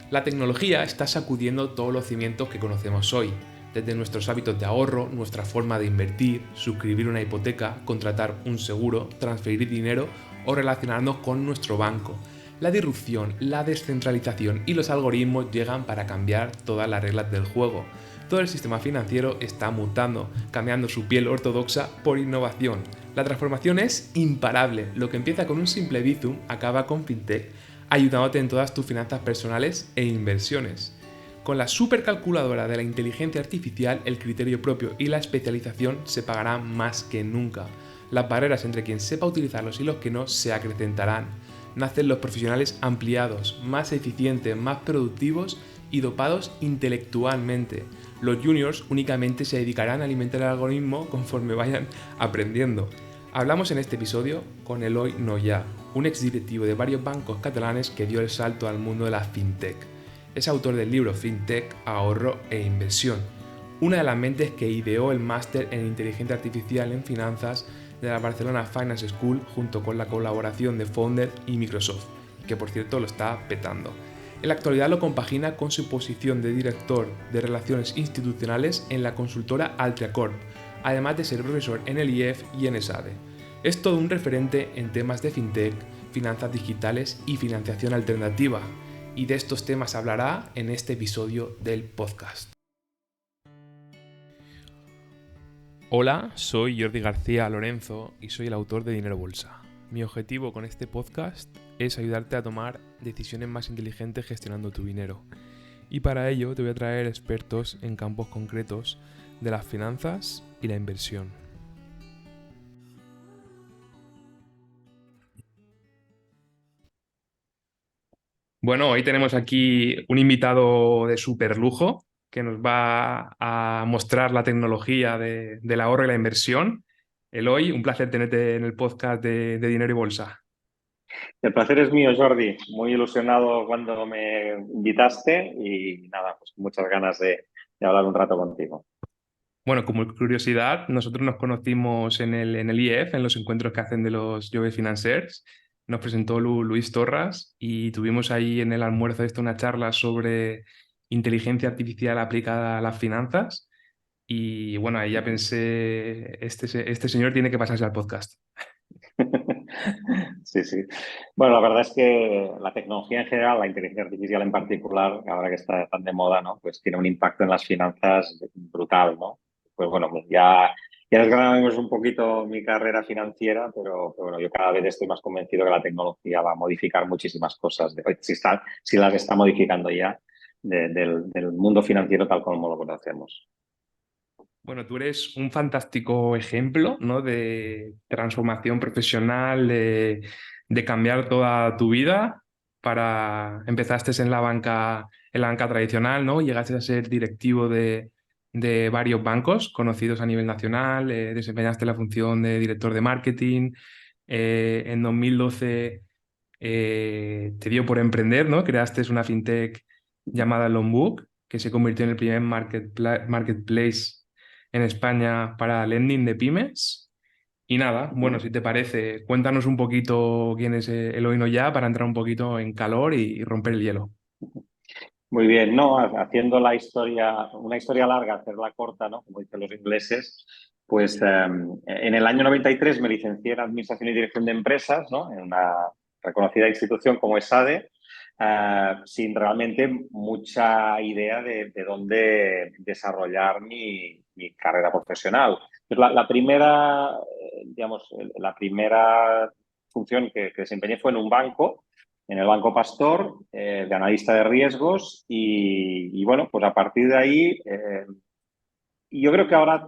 La tecnología está sacudiendo todos los cimientos que conocemos hoy, desde nuestros hábitos de ahorro, nuestra forma de invertir, suscribir una hipoteca, contratar un seguro, transferir dinero o relacionarnos con nuestro banco. La disrupción, la descentralización y los algoritmos llegan para cambiar todas las reglas del juego. Todo el sistema financiero está mutando, cambiando su piel ortodoxa por innovación. La transformación es imparable. Lo que empieza con un simple Bizum acaba con FinTech, ayudándote en todas tus finanzas personales e inversiones. Con la supercalculadora de la inteligencia artificial, el criterio propio y la especialización se pagarán más que nunca. Las barreras entre quien sepa utilizarlos y los que no se acrecentarán. Nacen los profesionales ampliados, más eficientes, más productivos y dopados intelectualmente. Los juniors únicamente se dedicarán a alimentar el algoritmo conforme vayan aprendiendo. Hablamos en este episodio con Eloi Noyà, un exdirectivo de varios bancos catalanes que dio el salto al mundo de la fintech. Es autor del libro Fintech, Ahorro e Inversión, una de las mentes que ideó el máster en inteligencia artificial en finanzas de la Barcelona Finance School junto con la colaboración de Founders y Microsoft, que por cierto lo está petando. En la actualidad lo compagina con su posición de director de Relaciones Institucionales en la consultora Altria Corp, además de ser profesor en el IEF y en ESADE. Es todo un referente en temas de fintech, finanzas digitales y financiación alternativa, y de estos temas hablará en este episodio del podcast. Hola, soy Jordi García Lorenzo y soy el autor de Dinero Bolsa. Mi objetivo con este podcast es ayudarte a tomar decisiones más inteligentes gestionando tu dinero. Y para ello te voy a traer expertos en campos concretos de las finanzas y la inversión. Bueno, hoy tenemos aquí un invitado de super lujo que nos va a mostrar la tecnología del ahorro y la inversión. Eloy, un placer tenerte en el podcast de Dinero y Bolsa. El placer es mío, Jordi. Muy ilusionado cuando me invitaste y nada, pues muchas ganas de hablar un rato contigo. Bueno, como curiosidad, nosotros nos conocimos en el IEF, en los encuentros que hacen de los Jove Financiers. Nos presentó Luis Torras y tuvimos ahí en el almuerzo una charla sobre inteligencia artificial aplicada a las finanzas. Y bueno, ahí ya pensé, este señor tiene que pasarse al podcast. Sí, sí. Bueno, la verdad es que la tecnología en general, la inteligencia artificial en particular, ahora que está tan de moda, ¿no? Pues tiene un impacto en las finanzas brutal, ¿no? Pues bueno, ya desgranamos un poquito mi carrera financiera, pero bueno, yo cada vez estoy más convencido que la tecnología va a modificar muchísimas cosas, si las está modificando ya, del mundo financiero tal como lo conocemos. Bueno, tú eres un fantástico ejemplo, ¿no? De transformación profesional, de cambiar toda tu vida empezaste en la banca tradicional, ¿no? Llegaste a ser directivo de varios bancos conocidos a nivel nacional, desempeñaste la función de director de marketing. En 2012 te dio por emprender, ¿no? Creaste una fintech llamada Loanbook, que se convirtió en el primer marketplace en España para lending de pymes. Y nada, bueno, si te parece, cuéntanos un poquito quién es Eloy Noyà para entrar un poquito en calor y romper el hielo. Muy bien, no, haciendo una historia larga, hacerla corta, ¿no? Como dicen los ingleses, pues en el año 93 me licencié en Administración y Dirección de Empresas, ¿no? En una reconocida institución como ESADE, sin realmente mucha idea de dónde desarrollar mi carrera profesional. Pues la primera función que desempeñé fue en un banco, en el Banco Pastor, de analista de riesgos y bueno, pues a partir de ahí, yo creo que ahora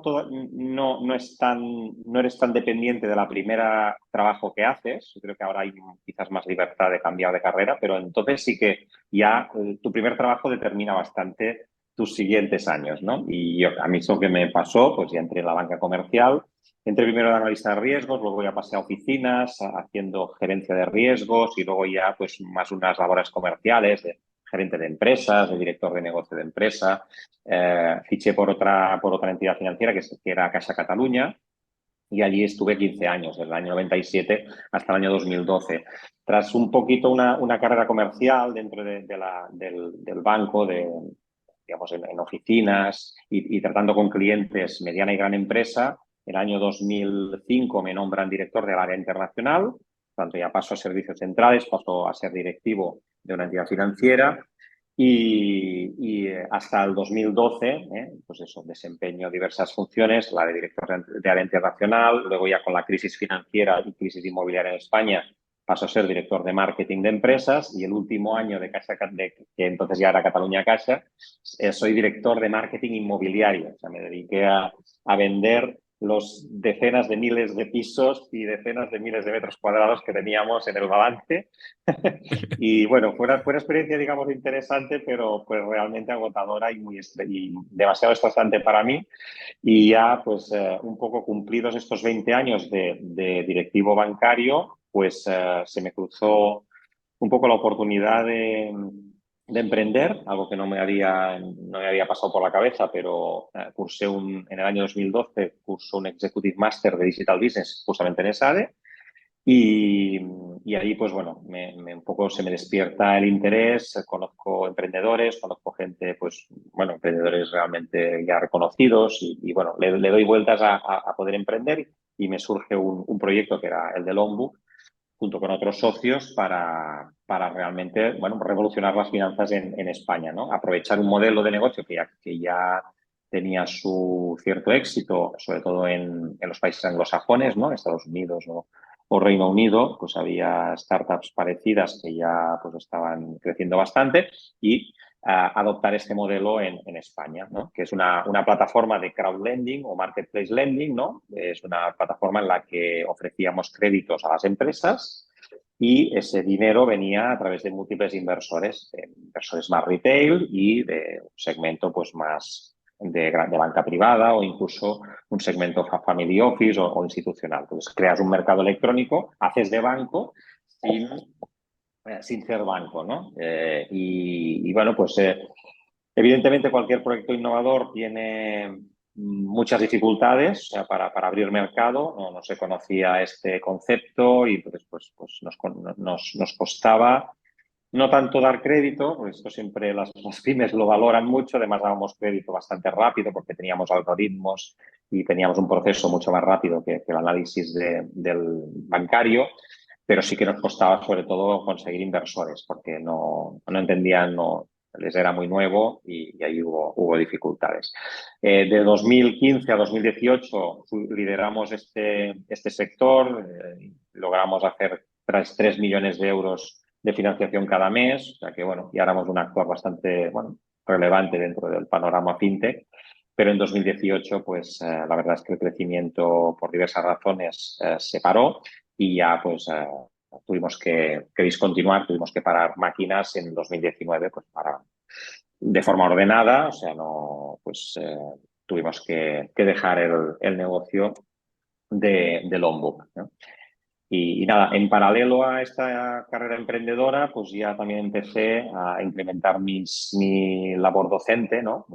no eres tan dependiente de la primera trabajo que haces. Yo creo que ahora hay quizás más libertad de cambiar de carrera, pero entonces sí que ya tu primer trabajo determina bastante tus siguientes años, ¿no? A mí eso que me pasó, pues ya entré en la banca comercial. Entré primero de analista de riesgos, luego ya pasé a oficinas haciendo gerencia de riesgos y luego ya pues más unas labores comerciales de gerente de empresas, de director de negocio de empresa. Fiché por otra entidad financiera que era Caixa Catalunya y allí estuve 15 años, desde el año 97 hasta el año 2012. Tras un poquito una carrera comercial dentro del banco, digamos, en oficinas y tratando con clientes mediana y gran empresa, el año 2005 me nombran director del área internacional, tanto ya paso a servicios centrales, paso a ser directivo de una entidad financiera y hasta el 2012, pues eso, desempeño diversas funciones, la de director de área internacional, luego ya con la crisis financiera y crisis inmobiliaria en España paso a ser director de marketing de empresas y el último año que entonces ya era Catalunya Caixa, soy director de marketing inmobiliario. O sea, me dediqué a vender los decenas de miles de pisos y decenas de miles de metros cuadrados que teníamos en el balance. Y bueno, fue una experiencia, digamos, interesante, pero pues realmente agotadora y demasiado estresante para mí. Y ya, pues, un poco cumplidos estos 20 años de directivo bancario, pues se me cruzó un poco la oportunidad de emprender, algo que no me había pasado por la cabeza, pero en el año 2012 cursé un Executive Master de Digital Business justamente en ESADE y, y ahí, pues bueno, un poco se me despierta el interés, conozco emprendedores, conozco gente, pues bueno, emprendedores realmente ya reconocidos y bueno, le doy vueltas a poder emprender y me surge un proyecto que era el de Longbook junto con otros socios para realmente, bueno, revolucionar las finanzas en España, ¿no? Aprovechar un modelo de negocio que ya tenía su cierto éxito, sobre todo en los países anglosajones, ¿no? Estados Unidos o Reino Unido, pues había startups parecidas que ya pues estaban creciendo bastante y adoptar este modelo en España, ¿no? Que es una plataforma de crowdlending o marketplace lending, ¿no? Es una plataforma en la que ofrecíamos créditos a las empresas y ese dinero venía a través de múltiples inversores, inversores más retail y de un segmento pues más de banca privada o incluso un segmento family office o institucional. Entonces creas un mercado electrónico, haces de banco sin ser banco, ¿no? Y bueno, pues evidentemente cualquier proyecto innovador tiene muchas dificultades, o sea, para abrir mercado, no se conocía este concepto y entonces pues nos costaba no tanto dar crédito, porque esto siempre las pymes lo valoran mucho, además dábamos crédito bastante rápido porque teníamos algoritmos y teníamos un proceso mucho más rápido que el análisis del bancario, pero sí que nos costaba sobre todo conseguir inversores porque no entendían, les era muy nuevo y ahí hubo dificultades. De 2015 a 2018 lideramos este sector, logramos hacer 3 millones de euros de financiación cada mes, o sea que bueno, ya éramos un actor bastante relevante dentro del panorama fintech, pero en 2018 pues la verdad es que el crecimiento por diversas razones se paró y ya pues tuvimos que discontinuar, tuvimos que parar máquinas en 2019 pues de forma ordenada, o sea, no pues tuvimos que dejar el negocio de Lombok, ¿no? Y nada, en paralelo a esta carrera emprendedora, pues ya también empecé a implementar mi labor docente, ¿no?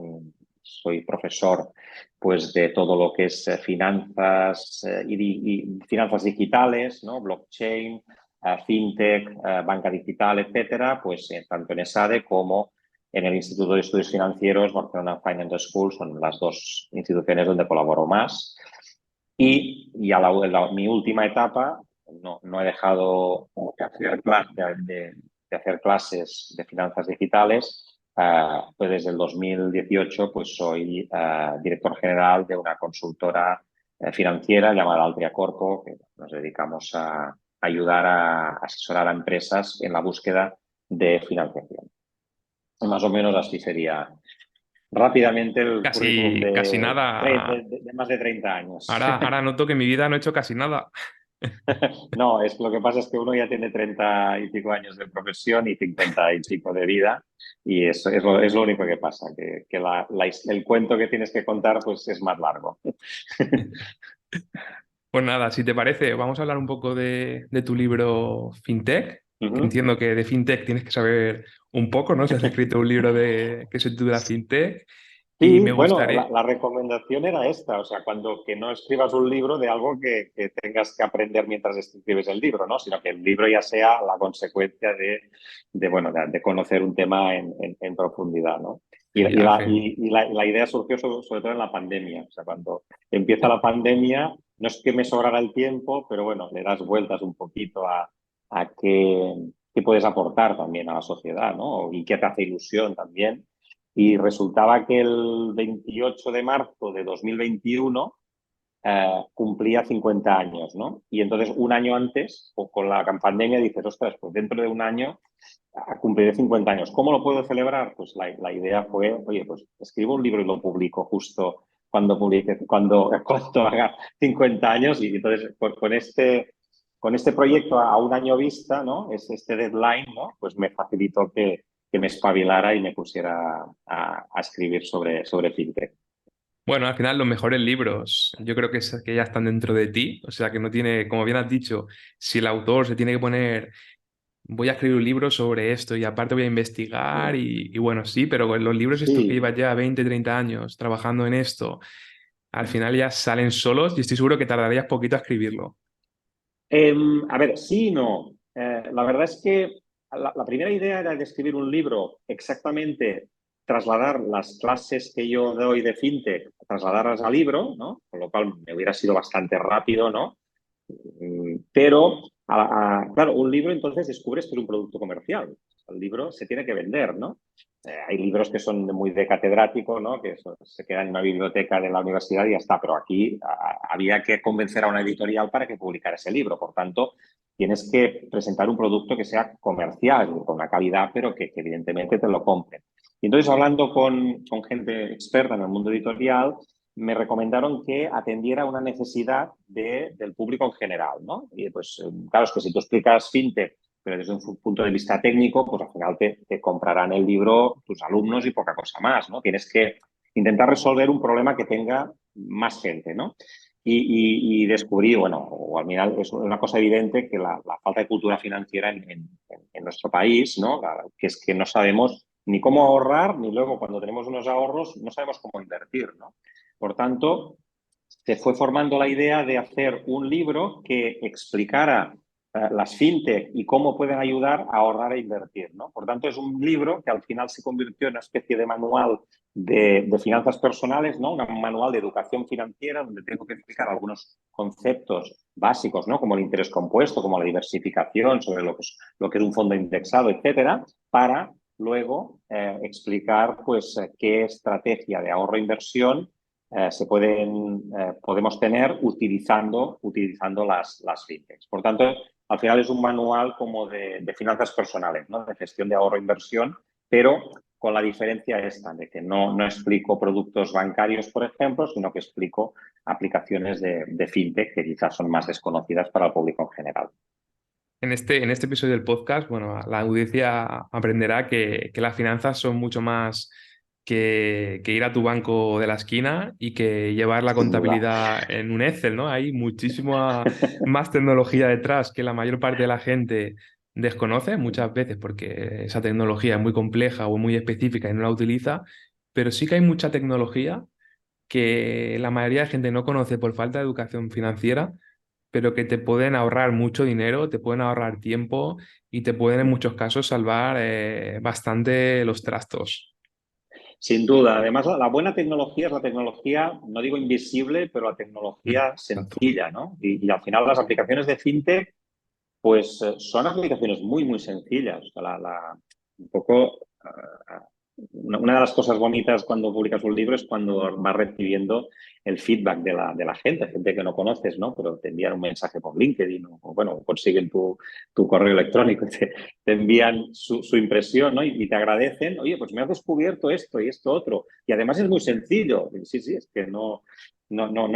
Soy profesor, pues, de todo lo que es finanzas y finanzas digitales, ¿no? Blockchain, fintech, banca digital, etcétera, pues tanto en ESADE como en el Instituto de Estudios Financieros, Barcelona Finance School, son las dos instituciones donde colaboro más. Y ya mi última etapa, no he dejado de hacer clases de finanzas digitales, pues desde el 2018 pues soy director general de una consultora financiera llamada Altria Corpo, que nos dedicamos a ayudar a asesorar a empresas en la búsqueda de financiación. Más o menos así sería rápidamente el currículum Casi nada. de más de 30 años. Ahora noto que en mi vida no he hecho casi nada. No, lo que pasa es que uno ya tiene 30 y pico años de profesión y 50 y pico de vida y eso es lo único que pasa, que el cuento que tienes que contar pues es más largo. Pues nada, si te parece, vamos a hablar un poco de tu libro FinTech, que Ujú. entiendo que de FinTech tienes que saber un poco, ¿no? Si has escrito un libro que se titula FinTech. Y Sí, me bueno, gustaría, la recomendación era esta, o sea, cuando que no escribas un libro de algo que tengas que aprender mientras escribes el libro, ¿no? Sino que el libro ya sea la consecuencia bueno, de conocer un tema en profundidad, ¿no? viaje. La idea surgió sobre todo en la pandemia, o sea, cuando empieza la pandemia, no es que me sobrara el tiempo, pero bueno, le das vueltas un poquito a qué puedes aportar también a la sociedad, ¿no? Y qué te hace ilusión también. Y resultaba que el 28 de marzo de 2021 cumplía 50 años, ¿no? Y entonces un año antes, o con la pandemia, dices, ostras, pues dentro de un año cumpliré 50 años. ¿Cómo lo puedo celebrar? Pues la idea fue, oye, pues escribo un libro y lo publico justo cuando publique, cuando haga 50 años. Y entonces, pues, con este proyecto a un año vista, ¿no? Es este deadline, ¿no? Pues me facilitó que me espabilara y me pusiera a escribir sobre fintech. Bueno, al final los mejores libros, yo creo que, que ya están dentro de ti, o sea que no tiene, como bien has dicho, si el autor se tiene que poner, voy a escribir un libro sobre esto y aparte voy a investigar y bueno, sí, pero con los libros estos que Sí, llevas ya 20, 30 años trabajando en esto, al final ya salen solos y estoy seguro que tardarías poquito a escribirlo. A ver, sí y no. La verdad es que la primera idea era de escribir un libro exactamente, trasladar las clases que yo doy de fintech, trasladarlas al libro, ¿no? Con lo cual me hubiera sido bastante rápido, ¿no? Pero, claro, un libro entonces descubres que es un producto comercial. El libro se tiene que vender, ¿no? Hay libros que son muy de catedrático, ¿no? Que se quedan en una biblioteca de la universidad y ya está, pero aquí había que convencer a una editorial para que publicara ese libro. Por tanto, tienes que presentar un producto que sea comercial, con una calidad, pero que evidentemente te lo compren. Y entonces, hablando con gente experta en el mundo editorial, me recomendaron que atendiera una necesidad del público en general, ¿no? Y pues, claro, es que si tú explicas fintech, pero desde un punto de vista técnico, pues al final te comprarán el libro tus alumnos y poca cosa más, ¿no? Tienes que intentar resolver un problema que tenga más gente, ¿no? Y descubrí, bueno, o al final es una cosa evidente que la falta de cultura financiera en nuestro país, ¿no? Que es que no sabemos ni cómo ahorrar, ni luego cuando tenemos unos ahorros no sabemos cómo invertir, ¿no? Por tanto, se fue formando la idea de hacer un libro que explicara las fintech y cómo pueden ayudar a ahorrar e invertir, ¿no? Por tanto, es un libro que al final se convirtió en una especie de manual de finanzas personales, ¿no? Un manual de educación financiera donde tengo que explicar algunos conceptos básicos, ¿no? Como el interés compuesto, como la diversificación, sobre lo que es un fondo indexado, etcétera, para luego explicar pues qué estrategia de ahorro e inversión podemos tener utilizando las fintechs. Por tanto, al final es un manual como de finanzas personales, ¿no? De gestión de ahorro e inversión, pero con la diferencia esta, de que no explico productos bancarios, por ejemplo, sino que explico aplicaciones de fintech que quizás son más desconocidas para el público en general. En este episodio del podcast, bueno, la audiencia aprenderá que las finanzas son mucho más que ir a tu banco de la esquina y que llevar la Sin duda. contabilidad en un Excel, ¿no? Hay muchísima más tecnología detrás que la mayor parte de la gente desconoce muchas veces porque esa tecnología es muy compleja o muy específica y no la utiliza, pero sí que hay mucha tecnología que la mayoría de gente no conoce por falta de educación financiera, pero que te pueden ahorrar mucho dinero, te pueden ahorrar tiempo y te pueden en muchos casos salvar bastante los trastos. Sin duda. Además, la buena tecnología es la tecnología, no digo invisible, pero la Mm, tecnología exacto. sencilla, ¿no? Y al final las aplicaciones de fintech pues son aplicaciones muy sencillas. O sea, un poco, una de las cosas bonitas cuando publicas un libro es cuando vas recibiendo el feedback de la gente que no conoces, ¿no? Pero te envían un mensaje por LinkedIn o bueno, consiguen tu correo electrónico, te envían su impresión, ¿no? Y te agradecen, oye, pues me has descubierto esto y esto otro. Y además es muy sencillo. Sí, es que no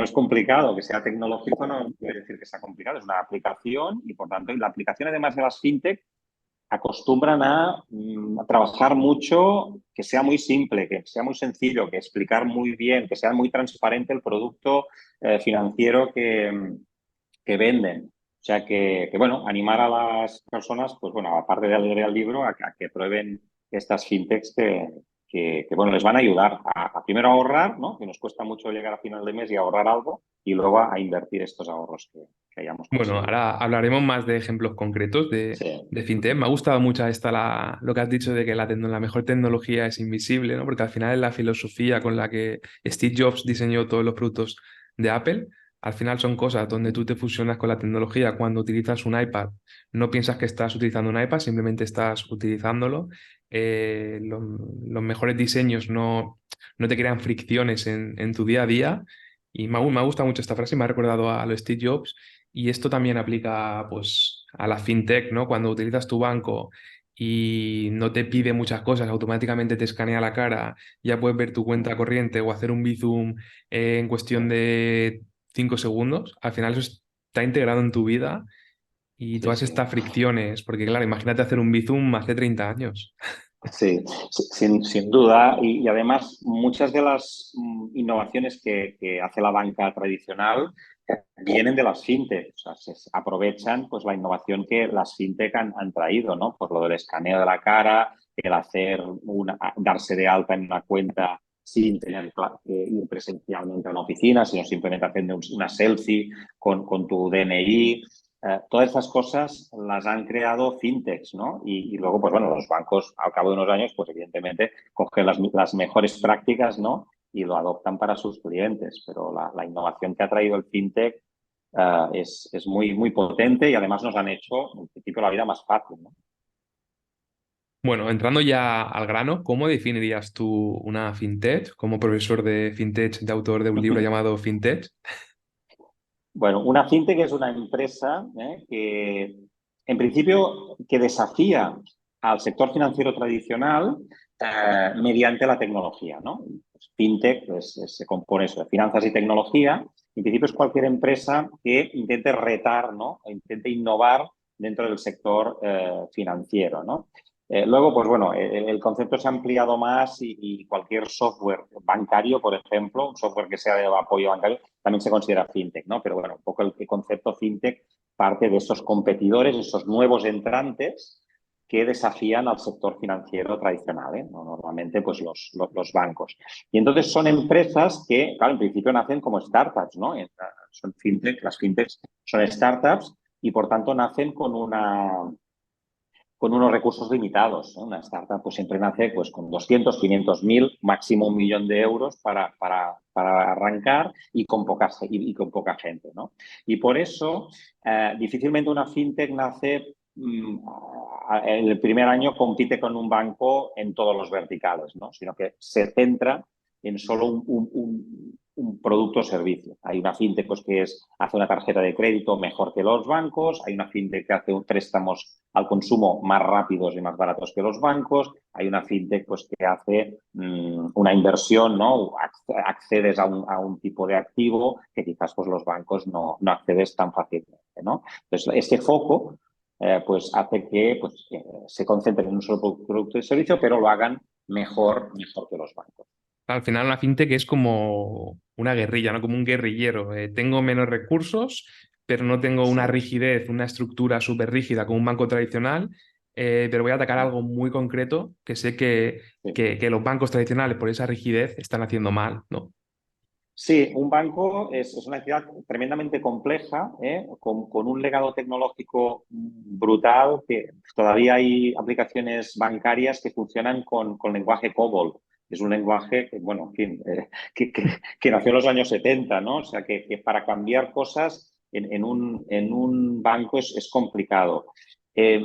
es complicado, que sea tecnológico no quiere decir que sea complicado, es una aplicación y por tanto, y la aplicación además de las fintech acostumbran a trabajar mucho, que sea muy simple, que sea muy sencillo, que explicar muy bien, que sea muy transparente el producto financiero que venden. O sea bueno, animar a las personas, pues bueno, aparte de leer el libro, a que prueben estas fintechs bueno, les van a ayudar a primero a ahorrar, ¿no? Que nos cuesta mucho llegar a final de mes y ahorrar algo, y luego a invertir estos ahorros que hayamos Bueno, conseguido. ahora hablaremos más de ejemplos concretos Sí, de fintech. Me ha gustado mucho lo que has dicho de que la mejor tecnología es invisible, ¿no? Porque al final es la filosofía con la que Steve Jobs diseñó todos los productos de Apple. Al final son cosas donde tú te fusionas con la tecnología. Cuando utilizas un iPad, no piensas que estás utilizando un iPad, simplemente estás utilizándolo. Los mejores diseños no te crean fricciones en tu día a día. Y me ha gustado mucho esta frase y me ha recordado a lo Steve Jobs. Y esto también aplica pues, a la fintech, ¿no? Cuando utilizas tu banco y no te pide muchas cosas, automáticamente te escanea la cara, ya puedes ver tu cuenta corriente o hacer un Bizum en cuestión de 5 segundos. Al final eso está integrado en tu vida y sí, todas sí. estas fricciones, porque claro, imagínate hacer un Bizum hace 30 años. Sí, sin duda. Y además, muchas de las innovaciones que hace la banca tradicional vienen de las fintech. O sea, se aprovechan pues, la innovación que las fintech han traído, ¿no? Por lo del escaneo de la cara, el darse de alta en una cuenta sin tener que ir presencialmente a una oficina, sino simplemente haciendo una selfie con tu DNI. Todas estas cosas las han creado fintechs, ¿no? Y luego, pues bueno, los bancos al cabo de unos años, pues evidentemente cogen las mejores prácticas, ¿no? Y lo adoptan para sus clientes. Pero la innovación que ha traído el fintech es muy, muy potente y además nos han hecho, en principio, la vida más fácil, ¿no? Bueno, entrando ya al grano, ¿cómo definirías tú una fintech como profesor de fintech, de autor de un libro llamado Fintech? Bueno, una fintech es una empresa que, en principio, que desafía al sector financiero tradicional mediante la tecnología, ¿no? Pues fintech pues, se compone eso, de finanzas y tecnología. En principio es cualquier empresa que intente retar, ¿no? O intente innovar dentro del sector financiero, ¿no? Luego, pues bueno, el concepto se ha ampliado más y cualquier software bancario, por ejemplo, un software que sea de apoyo bancario, también se considera fintech, ¿no? Pero bueno, un poco el concepto fintech parte de esos competidores, esos nuevos entrantes que desafían al sector financiero tradicional, ¿eh? Normalmente, pues los bancos. Y entonces son empresas que, claro, en principio nacen como startups, ¿no? Son fintech, las fintechs son startups y por tanto nacen con unos recursos limitados, ¿no? Una startup pues siempre nace pues, con 200, 500 mil, máximo 1 millón de euros para arrancar y con poca gente, ¿no? Y por eso difícilmente una fintech nace en el primer año compite con un banco en todos los verticales, ¿no? Sino que se centra en solo un producto o servicio. Hay una fintech pues, que hace una tarjeta de crédito mejor que los bancos, hay una fintech que hace préstamos al consumo más rápidos y más baratos que los bancos, hay una fintech pues, que hace una inversión, ¿no? Accedes a un tipo de activo que quizás pues, los bancos no accedes tan fácilmente, ¿no? Entonces, este foco pues hace que pues, se concentren en un solo producto y servicio, pero lo hagan mejor que los bancos. Al final una fintech es como una guerrilla, ¿no? Como un guerrillero. Tengo menos recursos, pero no tengo una Sí. rigidez, una estructura súper rígida como un banco tradicional, pero voy a atacar algo muy concreto que sé Sí. que los bancos tradicionales, por esa rigidez, están haciendo mal, ¿no? Sí, un banco es una entidad tremendamente compleja, con un legado tecnológico brutal, que todavía hay aplicaciones bancarias que funcionan con lenguaje COBOL. Es un lenguaje que, bueno, en fin, que nació en los años 70, ¿no? O sea, que para cambiar cosas en un banco es complicado. Eh,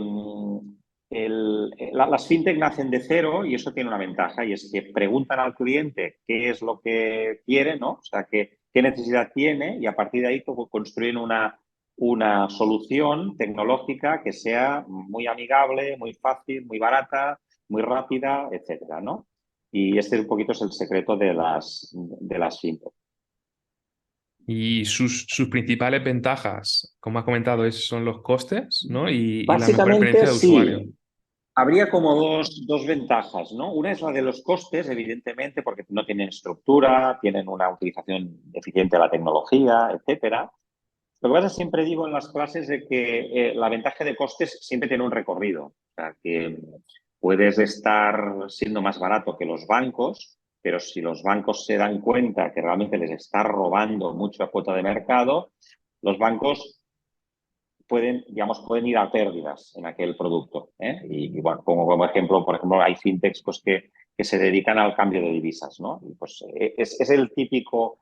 las fintech nacen de cero y eso tiene una ventaja y es que preguntan al cliente qué es lo que quiere, ¿no? O sea, qué necesidad tiene y a partir de ahí construyen una solución tecnológica que sea muy amigable, muy fácil, muy barata, muy rápida, etcétera, ¿no? Y este un poquito es el secreto de las fintech. Y sus principales ventajas, como has comentado, son los costes, ¿no? Y la mejor Básicamente experiencia de usuario. sí. Habría como dos ventajas, ¿no? Una es la de los costes, evidentemente, porque no tienen estructura, tienen una utilización eficiente de la tecnología, etcétera. Lo que pasa siempre digo en las clases de que la ventaja de costes siempre tiene un recorrido. O sea, que puedes estar siendo más barato que los bancos, pero si los bancos se dan cuenta que realmente les está robando mucha cuota de mercado, los bancos pueden, digamos, pueden ir a pérdidas en aquel producto. Y bueno, como ejemplo, por ejemplo, hay fintechs pues, que se dedican al cambio de divisas, ¿no? Y pues es el típico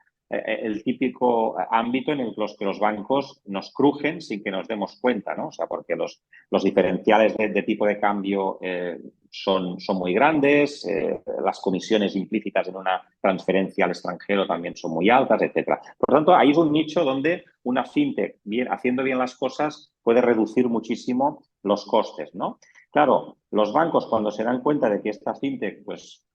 ámbito en el que los bancos nos crujen sin que nos demos cuenta, ¿no? O sea, porque los diferenciales de tipo de cambio son muy grandes, las comisiones implícitas en una transferencia al extranjero también son muy altas, etcétera. Por lo tanto, ahí es un nicho donde una fintech, haciendo bien las cosas, puede reducir muchísimo los costes, ¿no? Claro, los bancos cuando se dan cuenta de que esta fintech, pues,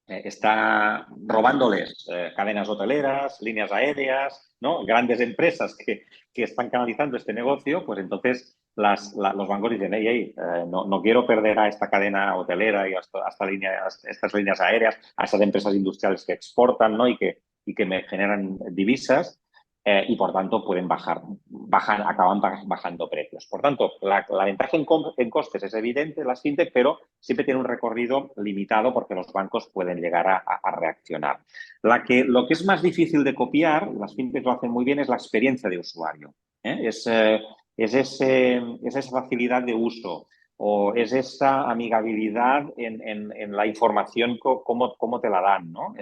está robándoles cadenas hoteleras, líneas aéreas, ¿no? Grandes empresas que están canalizando este negocio, pues entonces los bancos dicen, hey, no quiero perder a esta cadena hotelera y a estas líneas aéreas, a estas empresas industriales que exportan, ¿no? y que me generan divisas. Y por tanto pueden acaban bajando precios. Por tanto, la ventaja en costes es evidente, las fintech, pero siempre tiene un recorrido limitado porque los bancos pueden llegar a reaccionar. Lo que es más difícil de copiar, las fintech lo hacen muy bien, es la experiencia de usuario. Es esa facilidad de uso o es esa amigabilidad en la información, cómo te la dan, ¿no?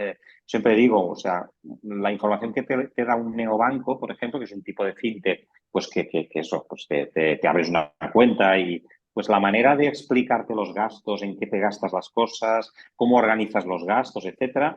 Siempre digo, o sea, la información que te da un neobanco, por ejemplo, que es un tipo de fintech, pues que eso, pues te abres una cuenta y pues la manera de explicarte los gastos, en qué te gastas las cosas, cómo organizas los gastos, etcétera,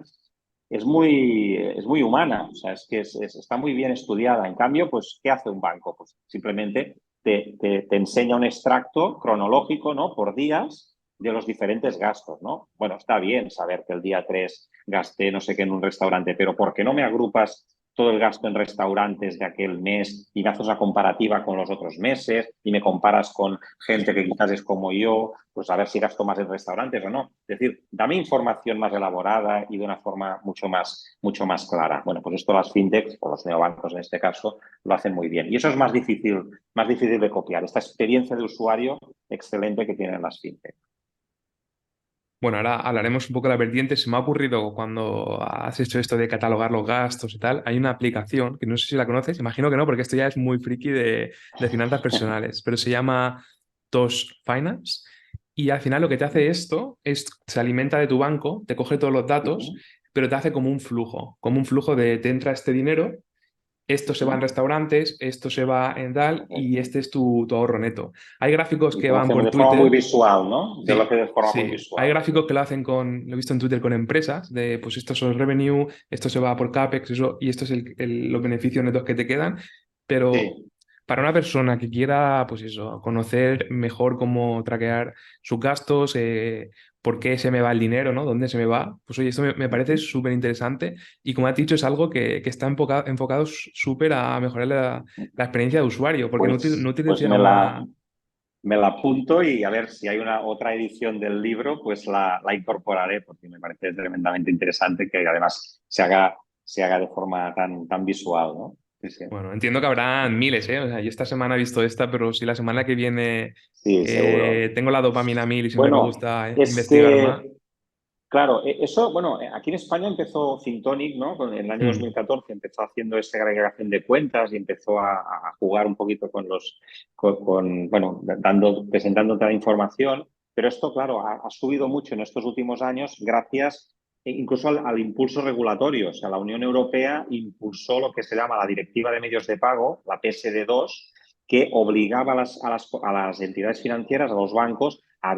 es muy humana, o sea, es que está muy bien estudiada. En cambio, pues, ¿qué hace un banco? Pues simplemente te enseña un extracto cronológico, ¿no? Por días de los diferentes gastos, ¿no? Bueno, está bien saber que el día 3 gasté no sé qué en un restaurante, pero ¿por qué no me agrupas todo el gasto en restaurantes de aquel mes y me haces una comparativa con los otros meses y me comparas con gente que quizás es como yo, pues a ver si gasto más en restaurantes o no? Es decir, dame información más elaborada y de una forma mucho más clara. Bueno, pues esto las fintechs o los neobancos en este caso lo hacen muy bien. Y eso es más difícil de copiar, esta experiencia de usuario excelente que tienen las fintechs. Bueno, ahora hablaremos un poco de la vertiente. Se me ha ocurrido cuando has hecho esto de catalogar los gastos y tal, hay una aplicación que no sé si la conoces, imagino que no, porque esto ya es muy friki de finanzas personales, pero se llama Tosh Finance y al final lo que te hace esto es, se alimenta de tu banco, te coge todos los datos, pero te hace como un flujo de te entra este dinero, esto se va en restaurantes, esto se va en tal y este es tu ahorro neto. Hay gráficos Y que te lo van hacemos por de forma muy Twitter. visual, ¿no? Te lo hace Sí, de forma muy sí. Hay visual. gráficos que lo hacen lo he visto en Twitter con empresas, de pues estos son revenue, esto se va por CAPEX, eso, y esto es los beneficios netos que te quedan. Pero Sí, para una persona que quiera, pues eso, conocer mejor cómo traquear sus gastos, por qué se me va el dinero, ¿no? ¿Dónde se me va? Pues oye, esto me parece súper interesante y como has dicho, es algo que está enfocado súper a mejorar la experiencia de usuario, porque no pues utiliza una. me la apunto y a ver si hay una otra edición del libro, pues la incorporaré porque me parece tremendamente interesante que además se haga de forma tan visual, ¿no? Sí, sí. Bueno, entiendo que habrán miles, ¿eh? O sea, yo esta semana he visto esta, pero si la semana que viene Sí, seguro. tengo la dopamina a mil y siempre me Bueno, gusta es investigar más. que claro, eso, bueno, aquí en España empezó Fintonic, ¿no? En el año Hmm. 2014 empezó haciendo esta agregación de cuentas y empezó a jugar un poquito bueno, presentando toda la información. Pero esto, claro, ha subido mucho en estos últimos años gracias incluso al impulso regulatorio. O sea, la Unión Europea impulsó lo que se llama la Directiva de Medios de Pago, la PSD2, que obligaba a las entidades financieras, a los bancos, a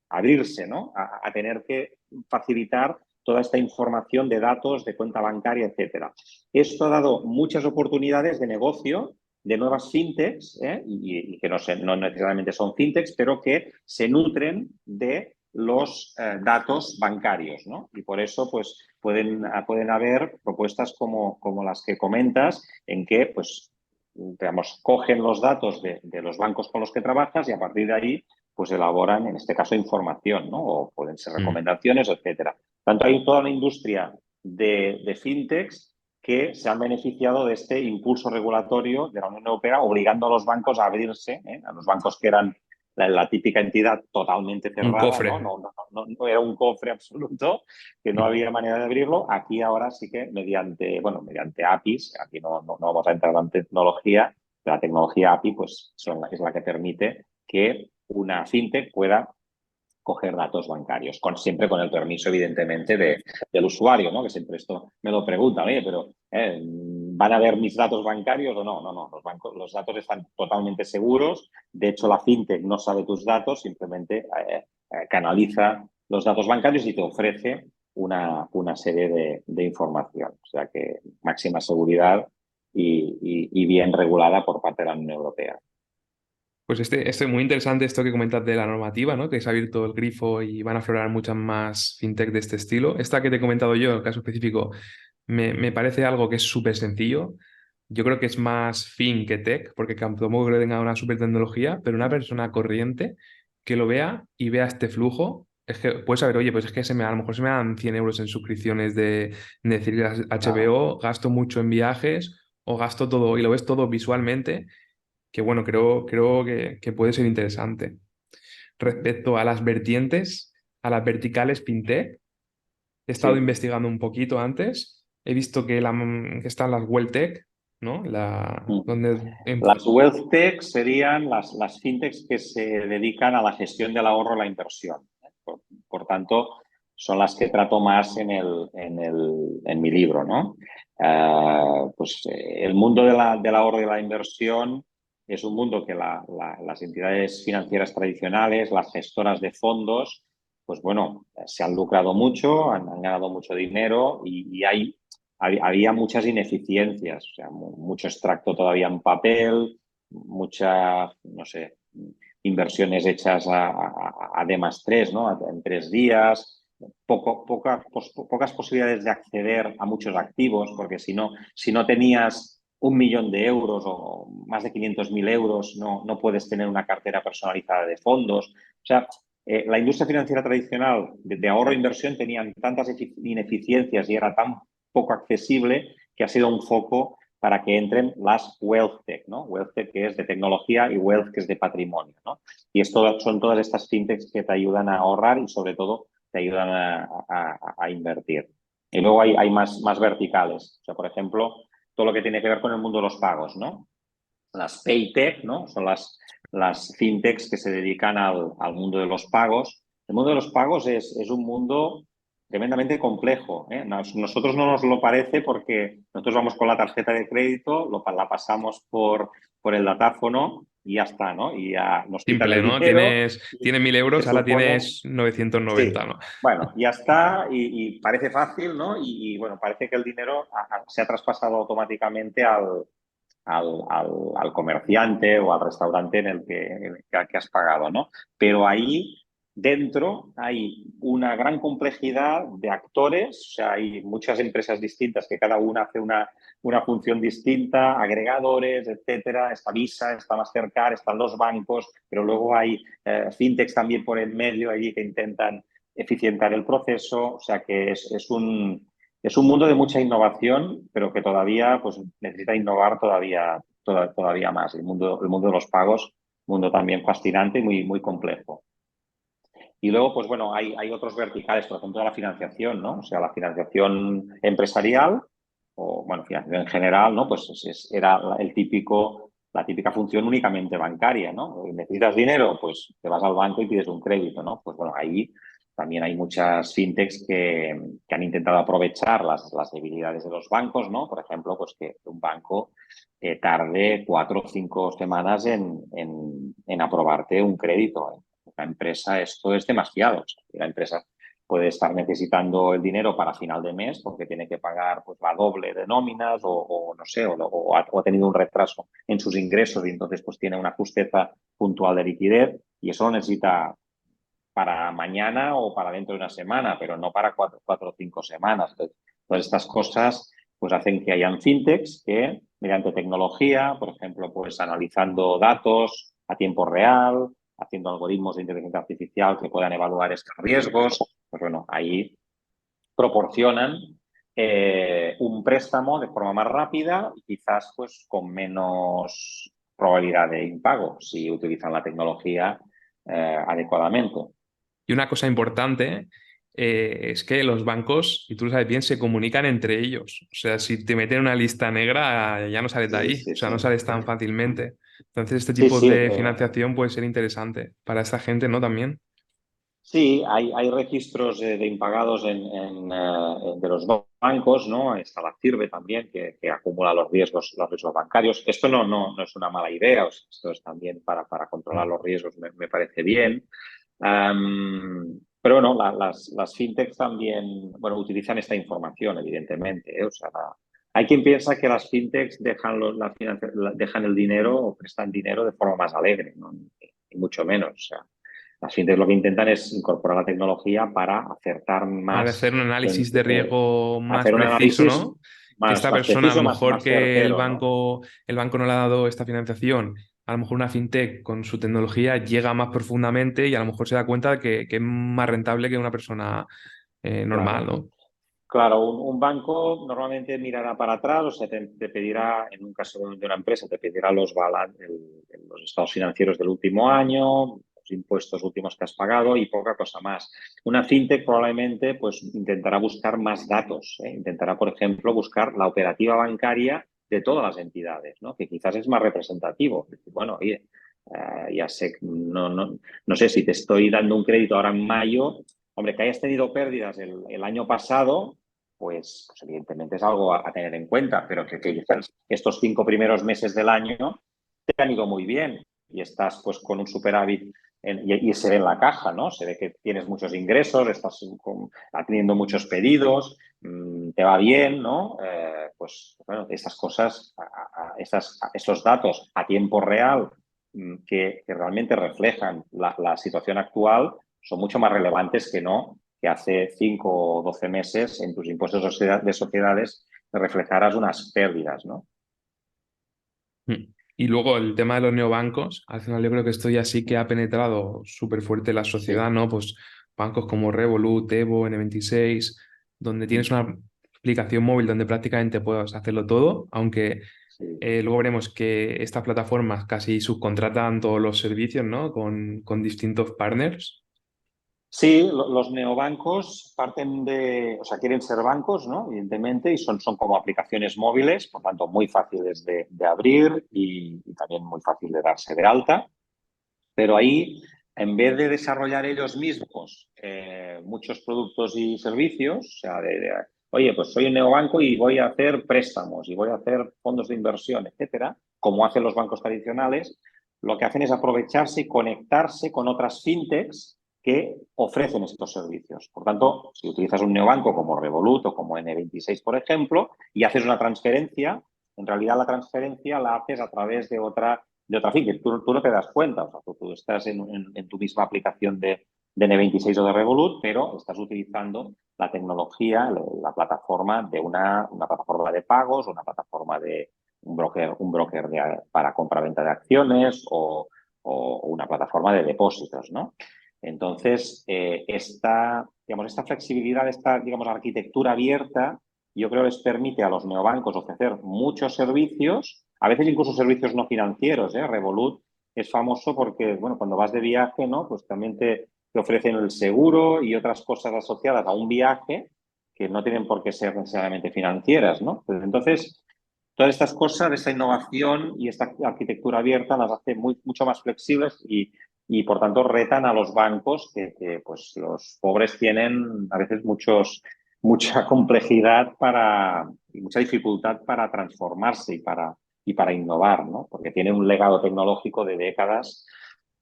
abrirse, ¿no? A tener que facilitar toda esta información de datos, de cuenta bancaria, etcétera. Esto ha dado muchas oportunidades de negocio de nuevas fintechs, y que no necesariamente son fintechs, pero que se nutren de los datos bancarios, ¿no? Y por eso pues, pueden haber propuestas como las que comentas, en que pues, digamos, cogen los datos de los bancos con los que trabajas y a partir de ahí pues elaboran, en este caso, información, ¿no? O pueden ser Hmm. recomendaciones, etcétera. Tanto hay toda una industria de fintechs que se han beneficiado de este impulso regulatorio de la Unión Europea, obligando a los bancos a abrirse, a los bancos que eran la típica entidad totalmente Un cerrada, cofre. ¿no? No era un cofre absoluto, que no había manera de abrirlo. Aquí ahora sí que mediante APIs, aquí no vamos a entrar en tecnología, la tecnología API pues es la que permite que una fintech pueda coger datos bancarios, siempre con el permiso, evidentemente, del usuario, ¿no? Que siempre esto me lo preguntan, oye, pero ¿van a ver mis datos bancarios o no? No, los datos están totalmente seguros. De hecho, la fintech no sabe tus datos, simplemente canaliza los datos bancarios y te ofrece una serie de información. O sea que máxima seguridad y bien regulada por parte de la Unión Europea. Pues este es muy interesante esto que comentas de la normativa, ¿no? Que se ha abierto el grifo y van a aflorar muchas más fintech de este estilo. Esta que te he comentado yo, el caso específico, me parece algo que es súper sencillo. Yo creo que es más fin que tech, porque tampoco creo que tenga una súper tecnología, pero una persona corriente que lo vea y vea este flujo, es que puede saber, oye, pues es que a lo mejor se me dan 100 euros en suscripciones de decir Claro. HBO, gasto mucho en viajes o gasto todo y lo ves todo visualmente que bueno, creo que puede ser interesante. Respecto a las vertientes, a las verticales fintech, he estado Sí. investigando un poquito antes, he visto que están las WellTech, ¿no? Donde, Las wealth tech serían las fintechs que se dedican a la gestión del ahorro y la inversión. Por tanto, son las que trato más en mi libro, ¿no? El mundo del ahorro y la inversión es un mundo que las entidades financieras tradicionales, las gestoras de fondos, pues bueno, se han lucrado mucho, han ganado mucho dinero y había muchas ineficiencias, o sea, mucho extracto todavía en papel, muchas, no sé, inversiones hechas a D+3, ¿no? En 3 días, pocas posibilidades de acceder a muchos activos, porque si no tenías 1 millón de euros o más de 500.000 euros, no puedes tener una cartera personalizada de fondos. O sea, la industria financiera tradicional de ahorro e inversión tenían tantas ineficiencias y era tan poco accesible que ha sido un foco para que entren las wealth tech, ¿no? Wealth tech que es de tecnología y wealth que es de patrimonio, ¿no? Y son todas estas fintechs que te ayudan a ahorrar y sobre todo te ayudan a invertir. Y luego hay más verticales. O sea, por ejemplo, todo lo que tiene que ver con el mundo de los pagos, ¿no? Las paytech, ¿no? Son las fintechs que se dedican al mundo de los pagos. El mundo de los pagos es un mundo tremendamente complejo, ¿eh? Nosotros no nos lo parece porque nosotros vamos con la tarjeta de crédito, la pasamos por el datáfono y ya está, ¿no? Y ya nos quitan simple, el ¿no? dinero Tienes 1.000 y se euros, ahora supone, tienes 990, sí, ¿no? bueno, ya está y parece fácil, ¿no? Bueno, parece que el dinero se ha traspasado automáticamente al comerciante o al restaurante en el que has pagado, ¿no? Pero ahí dentro hay una gran complejidad de actores, o sea, hay muchas empresas distintas que cada una hace una función distinta, agregadores, etcétera. Está Visa, está Mastercard, están los bancos, pero luego hay fintechs también por el medio allí que intentan eficientar el proceso, o sea que es un mundo de mucha innovación, pero que todavía pues, necesita innovar todavía más. El mundo de los pagos, un mundo también fascinante y muy complejo. Y luego, pues bueno, hay otros verticales, por ejemplo, la financiación, ¿no? O sea, la financiación empresarial o, bueno, financiación en general, ¿no? Pues era la típica función únicamente bancaria, ¿no? ¿Necesitas dinero? Pues te vas al banco y pides un crédito, ¿no? Pues bueno, ahí también hay muchas fintechs que han intentado aprovechar las debilidades de los bancos, ¿no? Por ejemplo, pues que un banco tarde 4 o 5 semanas en aprobarte un crédito. La empresa esto es demasiado. O sea, la empresa puede estar necesitando el dinero para final de mes porque tiene que pagar pues, la doble de nóminas o no sé, o ha tenido un retraso en sus ingresos y entonces pues tiene una justeza puntual de liquidez y eso lo necesita para mañana o para dentro de una semana, pero no para 4 o 5 semanas. Entonces, todas estas cosas pues hacen que hayan fintechs que mediante tecnología, por ejemplo, pues analizando datos a tiempo real, haciendo algoritmos de inteligencia artificial que puedan evaluar estos riesgos, pues bueno, ahí proporcionan un préstamo de forma más rápida y quizás pues con menos probabilidad de impago si utilizan la tecnología adecuadamente. Y una cosa importante es que los bancos, y tú lo sabes bien, se comunican entre ellos. O sea, si te meten en una lista negra, ya no sales de Sí, ahí. O sí, sea, no sí. sales tan fácilmente. Entonces, este Sí, tipo sí. de financiación puede ser interesante para esta gente, ¿no? También. Sí, hay registros de impagados de los bancos, ¿no? Está la CIRBE también, que acumula los riesgos bancarios. Esto no es una mala idea, o sea, esto es también para controlar los riesgos, me parece bien. Pero bueno, las fintechs también, bueno, utilizan esta información, evidentemente, ¿eh? O sea, hay quien piensa que las fintechs dejan el dinero o prestan dinero de forma más alegre, ¿no? Ni mucho menos. O sea, las fintechs lo que intentan es incorporar la tecnología para acertar Al hacer más, un análisis de riesgo más hacer un preciso, análisis ¿no? Que esta más persona, a lo preciso, mejor más que certero, ¿no? el banco no le ha dado esta financiación, a lo mejor una fintech con su tecnología llega más profundamente y a lo mejor se da cuenta que es más rentable que una persona normal, Claro. ¿no? Claro, un banco normalmente mirará para atrás, o sea, te pedirá, en un caso de una empresa, te pedirá los estados financieros del último año, los impuestos últimos que has pagado y poca cosa más. Una fintech probablemente pues, intentará buscar más datos, ¿eh? Intentará, por ejemplo, buscar la operativa bancaria de todas las entidades, ¿no? Que quizás es más representativo. Bueno, oye, ya sé, no sé si te estoy dando un crédito ahora en mayo. Hombre, que hayas tenido pérdidas el año pasado, pues evidentemente es algo a tener en cuenta, pero que quizás estos 5 primeros meses del año te han ido muy bien y estás pues con un superávit y se ve en la caja, ¿no? Se ve que tienes muchos ingresos, estás teniendo muchos pedidos, te va bien, ¿no? Pues bueno, esas cosas, esos datos a tiempo real que realmente reflejan la situación actual son mucho más relevantes que no que hace 5 o 12 meses en tus impuestos de sociedades reflejaras unas pérdidas, ¿no? Mm. Y luego el tema de los neobancos, al final yo creo que esto ya sí que ha penetrado súper fuerte en la sociedad, Sí. ¿no? Pues bancos como Revolut, Evo, N26, donde tienes una aplicación móvil donde prácticamente puedes hacerlo todo, aunque Sí. luego veremos que estas plataformas casi subcontratan todos los servicios, ¿no? Con distintos partners. Sí, los neobancos parten o sea, quieren ser bancos, ¿no? Evidentemente, y son como aplicaciones móviles, por tanto, muy fáciles de abrir y también muy fácil de darse de alta. Pero ahí, en vez de desarrollar ellos mismos muchos productos y servicios, o sea, oye, pues soy un neobanco y voy a hacer préstamos y voy a hacer fondos de inversión, etcétera, como hacen los bancos tradicionales, lo que hacen es aprovecharse y conectarse con otras fintechs que ofrecen estos servicios. Por tanto, si utilizas un neobanco como Revolut o como N26, por ejemplo, y haces una transferencia, en realidad la transferencia la haces a través de otra fintech. Tú no te das cuenta, o sea, tú estás en tu misma aplicación de N26 o de Revolut, pero estás utilizando la tecnología, la plataforma de una plataforma de pagos, una plataforma de un broker para compra-venta de acciones o una plataforma de depósitos, ¿no? Entonces, digamos, esta flexibilidad, esta digamos, arquitectura abierta, yo creo que les permite a los neobancos ofrecer muchos servicios, a veces incluso servicios no financieros, ¿eh? Revolut es famoso porque, bueno, cuando vas de viaje, ¿no? Pues también te ofrecen el seguro y otras cosas asociadas a un viaje que no tienen por qué ser necesariamente financieras, ¿no? Pues entonces, todas estas cosas, esta innovación y esta arquitectura abierta las hace mucho más flexibles y por tanto retan a los bancos pues los pobres tienen a veces mucha complejidad y mucha dificultad para transformarse y para innovar, ¿no? Porque tienen un legado tecnológico de décadas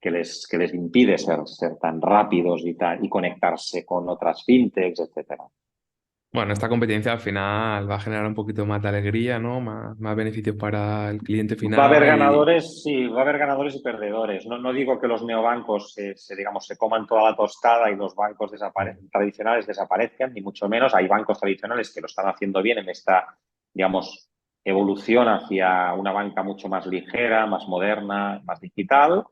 que les impide ser tan rápidos y conectarse con otras fintechs, etcétera. Bueno, esta competencia al final va a generar un poquito más de alegría, ¿no? Más beneficios para el cliente Va a haber final y ganadores, sí, va a haber ganadores y perdedores. No digo que los neobancos digamos, se coman toda la tostada y los bancos tradicionales desaparezcan, ni mucho menos. Hay bancos tradicionales que lo están haciendo bien en esta, digamos, evolución hacia una banca mucho más ligera, más moderna, más digital.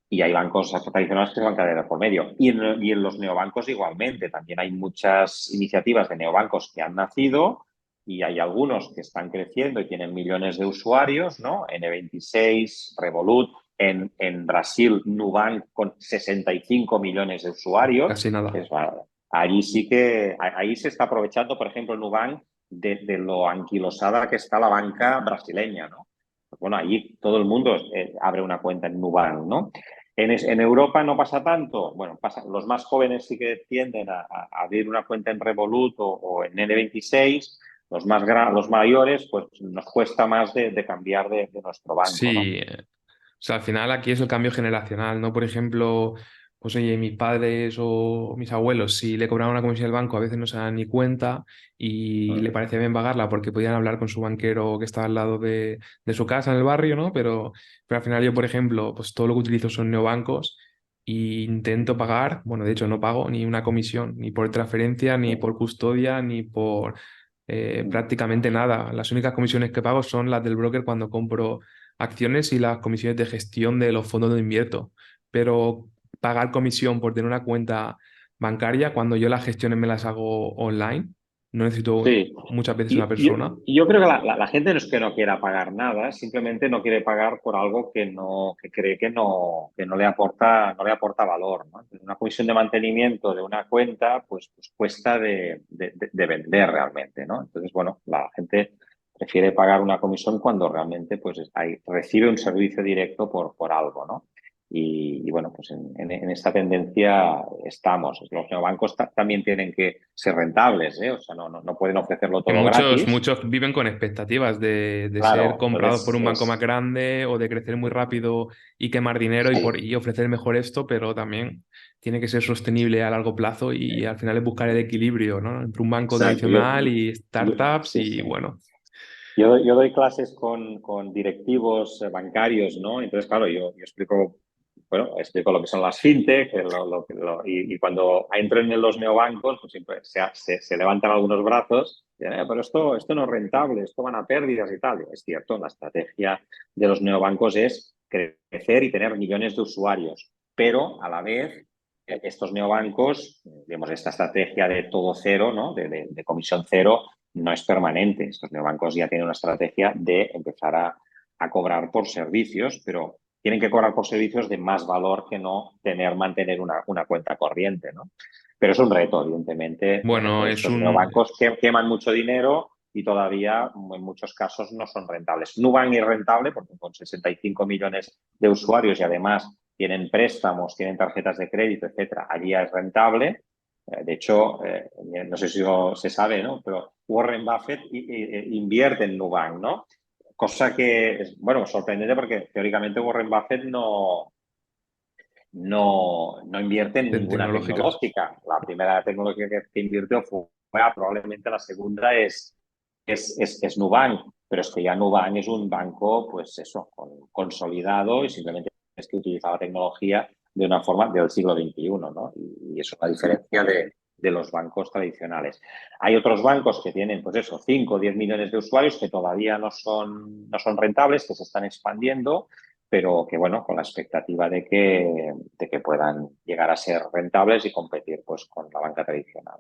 Y hay bancos tradicionales que se van a quedar por medio. Y en los neobancos igualmente. También hay muchas iniciativas de neobancos que han nacido y hay algunos que están creciendo y tienen millones de usuarios, ¿no? N26, Revolut, En Brasil, Nubank con 65 millones de usuarios. Casi nada. Allí sí que, ahí se está aprovechando, por ejemplo, Nubank de lo anquilosada que está la banca brasileña, ¿no? Pues bueno, allí todo el mundo abre una cuenta en Nubank, ¿no? En Europa no pasa tanto. Bueno, los más jóvenes sí que tienden a abrir una cuenta en Revolut o en N26. Los mayores, pues nos cuesta más de cambiar de nuestro banco, ¿no? Sí, o sea, al final aquí es el cambio generacional, ¿no? Por ejemplo, pues oye, mis padres o mis abuelos, si le cobraban una comisión del banco, a veces no se dan ni cuenta y le Mm. parecía bien pagarla porque podían hablar con su banquero que estaba al lado de su casa en el barrio, ¿no? Pero al final yo, por ejemplo, pues todo lo que utilizo son neobancos e intento pagar, bueno, de hecho no pago ni una comisión, ni por transferencia, ni Sí. por custodia, ni por prácticamente nada. Las únicas comisiones que pago son las del broker cuando compro acciones y las comisiones de gestión de los fondos donde invierto. Pero pagar comisión por tener una cuenta bancaria, cuando yo las gestiones me las hago online, no necesito Sí, muchas veces una y persona. yo creo que la gente no es que no quiera pagar nada, simplemente no quiere pagar por algo que cree que no le aporta valor, ¿no? Entonces, una comisión de mantenimiento de una cuenta, pues cuesta de vender realmente, ¿no? Entonces, bueno, la gente prefiere pagar una comisión cuando realmente pues, recibe un servicio directo por algo, ¿no? Y bueno, pues en esta tendencia estamos. Los neobancos también tienen que ser rentables, ¿eh? O sea, no pueden ofrecerlo Que todo muchos, gratis. muchos viven con expectativas de ser Claro, comprados por entonces un banco más grande o de crecer muy rápido y quemar dinero sí, y ofrecer mejor esto, pero también tiene que ser sostenible a largo plazo y al final es buscar el equilibrio, ¿no? Entre un banco exacto. tradicional y startups Sí, y sí. bueno, Yo doy clases con directivos bancarios, ¿no? Entonces, claro, yo explico, bueno, explico lo que son las fintech, y cuando entro en los neobancos, pues siempre se levantan algunos brazos, y, pero esto no es rentable, esto van a pérdidas y tal. Es cierto, la estrategia de los neobancos es crecer y tener millones de usuarios, pero a la vez estos neobancos, digamos, esta estrategia de todo cero, ¿no? De comisión cero, no es permanente. Estos neobancos ya tienen una estrategia de empezar a cobrar por servicios, pero tienen que cobrar por servicios de más valor que no mantener una cuenta corriente, ¿no? Pero es un reto, evidentemente. bueno, es Estos un... neobancos queman mucho dinero y todavía en muchos casos no son rentables. Nubank es rentable porque con 65 millones de usuarios y además tienen préstamos, tienen tarjetas de crédito, etcétera, allí ya es rentable. De hecho, no sé si se sabe, ¿no? Pero Warren Buffett invierte en Nubank, ¿no? Cosa que es, bueno, sorprendente porque teóricamente Warren Buffett no invierte en ninguna tecnológicas. tecnológica. La primera tecnología que invirtió probablemente la segunda es Nubank, pero es que ya Nubank es un banco, pues eso, consolidado y simplemente es que utilizaba tecnología de una forma del siglo XXI, ¿no? Y es una diferencia de los bancos tradicionales. Hay otros bancos que tienen, pues eso, 5 o 10 millones de usuarios que todavía no son rentables, que se están expandiendo, pero que, bueno, con la expectativa de que puedan llegar a ser rentables y competir pues, con la banca tradicional.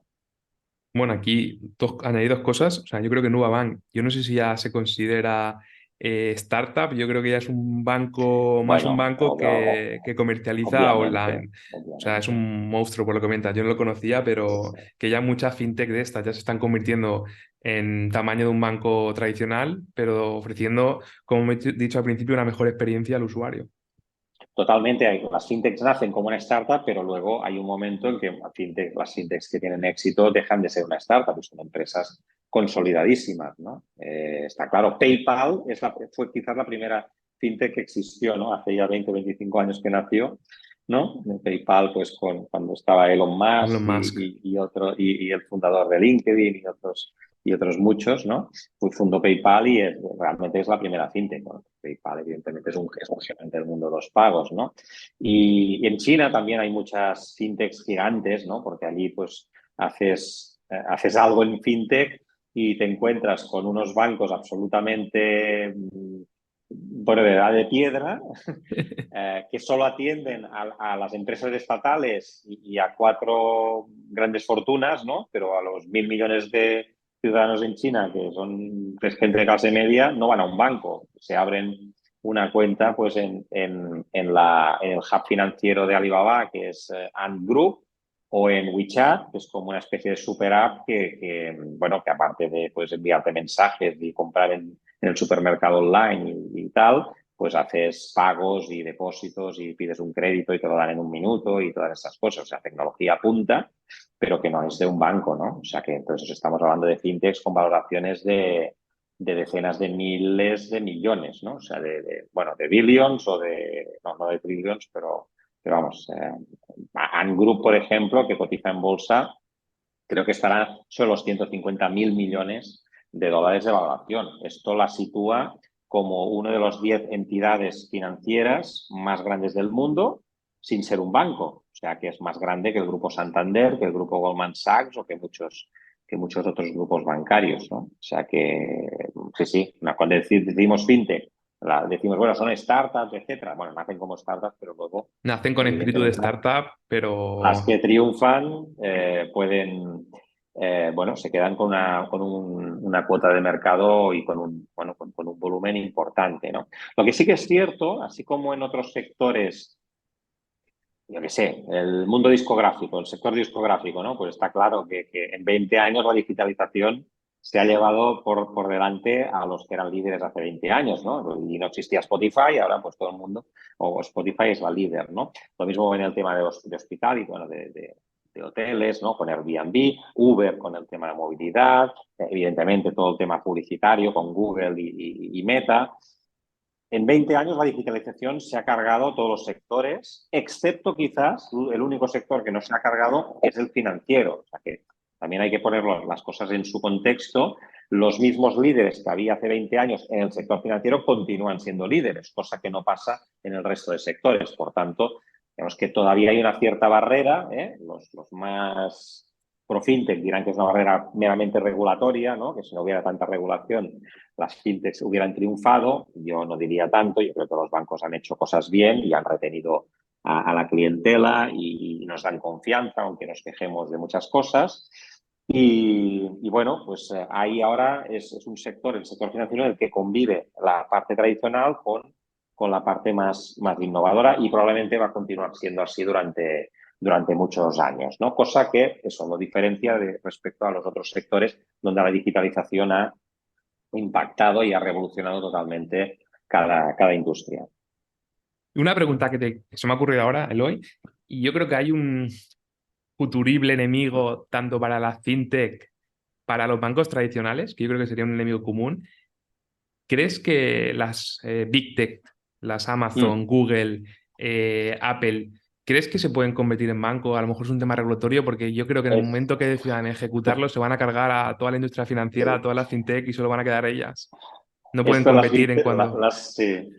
Bueno, aquí añadí dos cosas. O sea, yo creo que Nubank, yo no sé si ya se considera startup, yo creo que ya es un banco, más un Bueno, banco que comercializa obviamente, online. O sea, es obviamente. un monstruo por lo que comentas. Yo no lo conocía, pero Sí. que ya muchas fintech de estas ya se están convirtiendo en tamaño de un banco tradicional, pero ofreciendo, como he dicho al principio, una mejor experiencia al usuario. Totalmente, las fintechs nacen como una startup, pero luego hay un momento en que las fintechs que tienen éxito dejan de ser una startup y son empresas consolidadísimas, ¿no? Está claro, PayPal fue quizás la primera fintech que existió, ¿no? Hace ya 20, 25 años que nació, ¿no? PayPal, pues cuando estaba Elon Elon Musk Musk. y el fundador de LinkedIn y otros muchos, ¿no? Pues fundó PayPal y realmente es la primera fintech. Bueno, PayPal evidentemente es un gigante del mundo de los pagos, ¿no? Y en China también hay muchas fintechs gigantes, ¿no? Porque allí pues haces algo en fintech y te encuentras con unos bancos absolutamente por edad de piedra, que solo atienden a las empresas estatales y a cuatro grandes fortunas, ¿no? Pero a los 1.000 millones de ciudadanos en China, que son gente de clase media, no van a un banco. Se abren una cuenta pues en el hub financiero de Alibaba, que es Ant Group, o en WeChat, que es como una especie de super app bueno, que aparte de pues, enviarte mensajes y comprar en el supermercado online y tal, pues haces pagos y depósitos y pides un crédito y te lo dan en un minuto y todas esas cosas. O sea, tecnología punta, pero que no es de un banco, ¿no? O sea, que entonces estamos hablando de fintechs con valoraciones de decenas de miles de millones, ¿no? O sea, bueno, de billions o no de trillions, pero vamos, Ant Group, por ejemplo, que cotiza en bolsa, creo que estará sobre los 150.000 millones de dólares de valoración. Esto la sitúa como una de las 10 entidades financieras más grandes del mundo, sin ser un banco. O sea, que es más grande que el Grupo Santander, que el Grupo Goldman Sachs o que muchos otros grupos bancarios, ¿no? O sea que, sí, cuando decimos fintech, decimos, bueno, son startups, etcétera. Bueno, nacen como startups, pero luego, Nacen con espíritu de evidentemente, startup, las pero que triunfan pueden, bueno, se quedan una cuota de mercado y bueno, con un volumen importante, ¿no? Lo que sí que es cierto, así como en otros sectores, yo qué sé, el mundo discográfico, el sector discográfico, ¿no? Pues está claro que en 20 años la digitalización se ha llevado por delante a los que eran líderes hace 20 años, ¿no? Y no existía Spotify, ahora pues todo el mundo, o Spotify es la líder, ¿no? Lo mismo en el tema de hospital y, bueno, de hoteles, ¿no? Con Airbnb, Uber con el tema de movilidad, evidentemente todo el tema publicitario con Google y Meta. En 20 años la digitalización se ha cargado todos los sectores, excepto quizás el único sector que no se ha cargado es el financiero. O sea que también hay que poner las cosas en su contexto. Los mismos líderes que había hace 20 años en el sector financiero continúan siendo líderes, cosa que no pasa en el resto de sectores. Por tanto, digamos que todavía hay una cierta barrera. Los más pro fintech dirán que es una barrera meramente regulatoria, ¿no? Que si no hubiera tanta regulación las fintechs hubieran triunfado. Yo no diría tanto, yo creo que los bancos han hecho cosas bien y han retenido a la clientela y nos dan confianza, aunque nos quejemos de muchas cosas. Y bueno, pues ahí ahora es un sector, el sector financiero, en el que convive la parte tradicional con la parte más innovadora, y probablemente va a continuar siendo así durante muchos años, ¿no? Cosa que eso lo diferencia respecto a los otros sectores donde la digitalización ha impactado y ha revolucionado totalmente cada industria. una pregunta que se me ha ocurrido ahora, Eloy, y yo creo que hay un futurible enemigo tanto para la fintech, para los bancos tradicionales, que yo creo que sería un enemigo común. ¿Crees que las Big Tech, las Amazon, Mm. Google, Apple, crees que se pueden convertir en banco? A lo mejor es un tema regulatorio, porque yo creo que en el Es, momento que decidan ejecutarlo se van a cargar a toda la industria financiera, a todas las fintech y solo van a quedar ellas. No pueden esto competir en cuando... sí.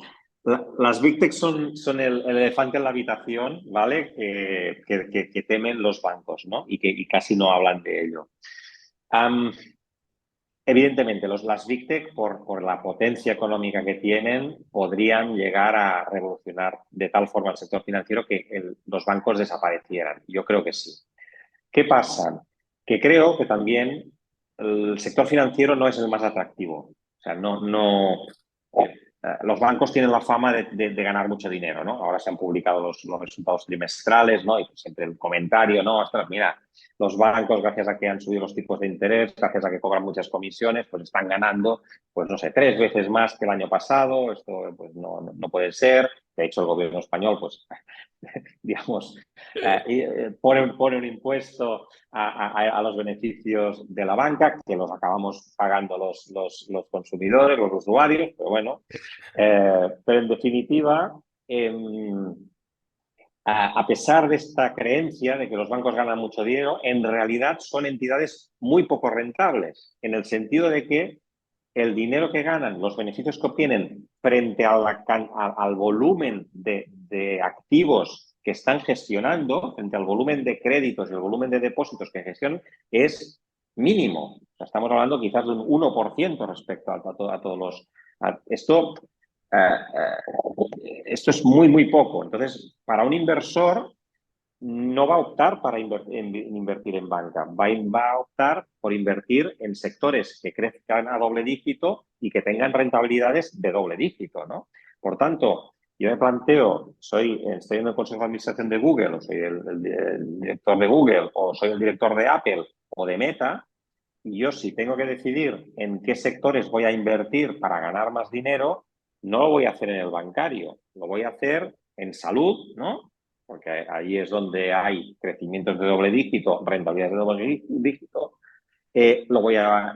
Las Big Tech son el elefante en la habitación, ¿vale? Que temen los bancos, ¿no? Y casi no hablan de ello. Um, Evidentemente, las Big Tech, por la potencia económica que tienen, podrían llegar a revolucionar de tal forma el sector financiero que los bancos desaparecieran. Yo creo que sí. ¿Qué pasa? Que creo que también el sector financiero no es el más atractivo. O sea, los bancos tienen la fama de ganar mucho dinero, ¿no? Ahora se han publicado los resultados trimestrales, ¿no? Y siempre el comentario, ¿no? Ostras, mira, los bancos, gracias a que han subido los tipos de interés, gracias a que cobran muchas comisiones, pues están ganando, pues no sé, 3 veces más que el año pasado. Esto pues no puede ser. De hecho, el gobierno español, pues, digamos, pone un impuesto a los beneficios de la banca, que los acabamos pagando los consumidores, los usuarios, pero bueno. Pero en definitiva, a pesar de esta creencia de que los bancos ganan mucho dinero, en realidad son entidades muy poco rentables, en el sentido de que el dinero que ganan, los beneficios que obtienen frente al volumen de activos que están gestionando, frente al volumen de créditos y el volumen de depósitos que gestionan, es mínimo. O sea, estamos hablando quizás de un 1% respecto a todos los... Esto es muy poco. Entonces, para un inversor no va a optar para invertir en banca, va a optar por invertir en sectores que crezcan a doble dígito y que tengan rentabilidades de doble dígito, ¿no? Por tanto, yo me planteo, estoy en el consejo de administración de Google, o soy el director de Google, o soy el director de Apple o de Meta, y yo si tengo que decidir en qué sectores voy a invertir para ganar más dinero, no lo voy a hacer en el bancario, lo voy a hacer en salud, ¿no? Porque ahí es donde hay crecimientos de doble dígito, rentabilidades de doble dígito. Voy a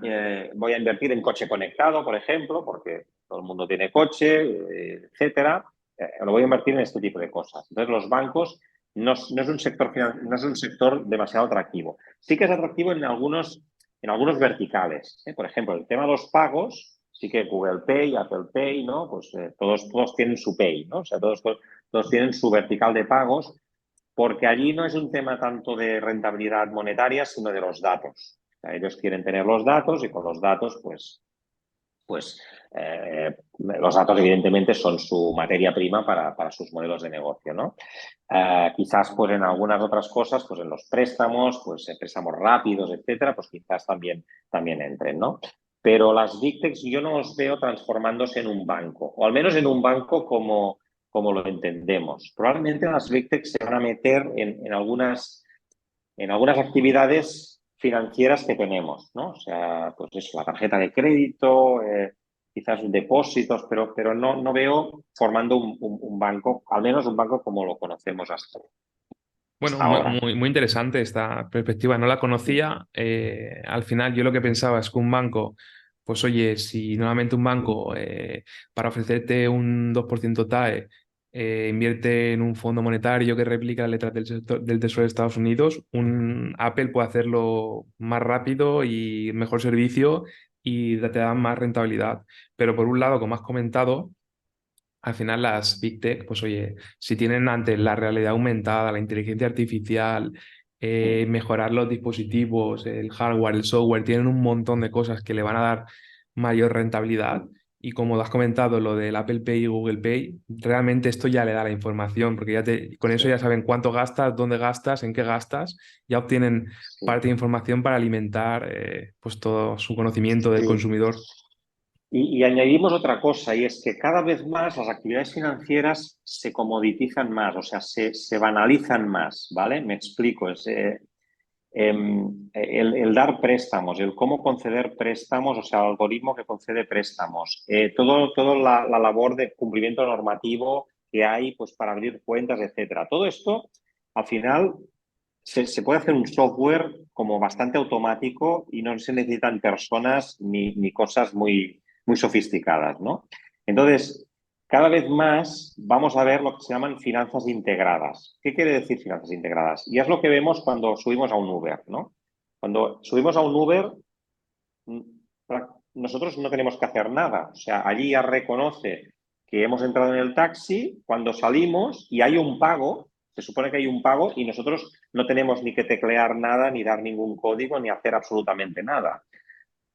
invertir en coche conectado, por ejemplo, porque todo el mundo tiene coche, etcétera. Lo voy a invertir en este tipo de cosas. Entonces, los bancos no es un sector, no es un sector demasiado atractivo. Sí que es atractivo en algunos verticales. Por ejemplo, el tema de los pagos, sí que Google Pay, Apple Pay, ¿no? Pues todos tienen su Pay, ¿no? O sea, todos tienen su vertical de pagos, porque allí no es un tema tanto de rentabilidad monetaria, sino de los datos. O sea, ellos quieren tener los datos y con los datos, los datos evidentemente son su materia prima para sus modelos de negocio, ¿no? Quizás pues en algunas otras cosas, pues en los préstamos, pues préstamos rápidos, etcétera, pues quizás también entren, ¿no? Pero las Big Techs yo no los veo transformándose en un banco, o al menos en un banco como lo entendemos. Probablemente las Big Techs se van a meter en algunas actividades financieras que tenemos, ¿no? O sea, pues eso, la tarjeta de crédito, quizás depósitos, pero no veo formando un banco, al menos un banco como lo conocemos Bueno, hasta muy, ahora. muy, muy interesante esta perspectiva. No la conocía. Al final, yo lo que pensaba es que un banco, pues oye, si nuevamente un banco para ofrecerte un 2% TAE invierte en un fondo monetario que replica las letras del Tesoro de Estados Unidos, un Apple puede hacerlo más rápido y mejor servicio y te da más rentabilidad. Pero por un lado, como has comentado, al final las Big Tech, pues oye, si tienen antes la realidad aumentada, la inteligencia artificial, mejorar los dispositivos, el hardware, el software, tienen un montón de cosas que le van a dar mayor rentabilidad. Y como has comentado, lo del Apple Pay y Google Pay, realmente esto ya le da la información, porque con eso Sí, ya saben cuánto gastas, dónde gastas, en qué gastas, ya obtienen sí. parte de información para alimentar pues todo su conocimiento del Sí. consumidor. Y añadimos otra cosa, y es que cada vez más las actividades financieras se comoditizan más, o sea, se banalizan más, ¿vale? Me explico. El dar préstamos, el cómo conceder préstamos, o sea, el algoritmo que concede préstamos, todo la labor de cumplimiento normativo que hay pues, para abrir cuentas, etcétera. Todo esto, al final, se puede hacer un software como bastante automático y no se necesitan personas ni cosas muy sofisticadas, ¿no? Entonces, cada vez más vamos a ver lo que se llaman finanzas integradas. ¿Qué quiere decir finanzas integradas? Y es lo que vemos cuando subimos a un Uber, ¿no? Cuando subimos a un Uber, mm, nosotros no tenemos que hacer nada. O sea, allí ya reconoce que hemos entrado en el taxi, cuando salimos y hay un pago, se supone que hay un pago y nosotros no tenemos ni que teclear nada, ni dar ningún código, ni hacer absolutamente nada.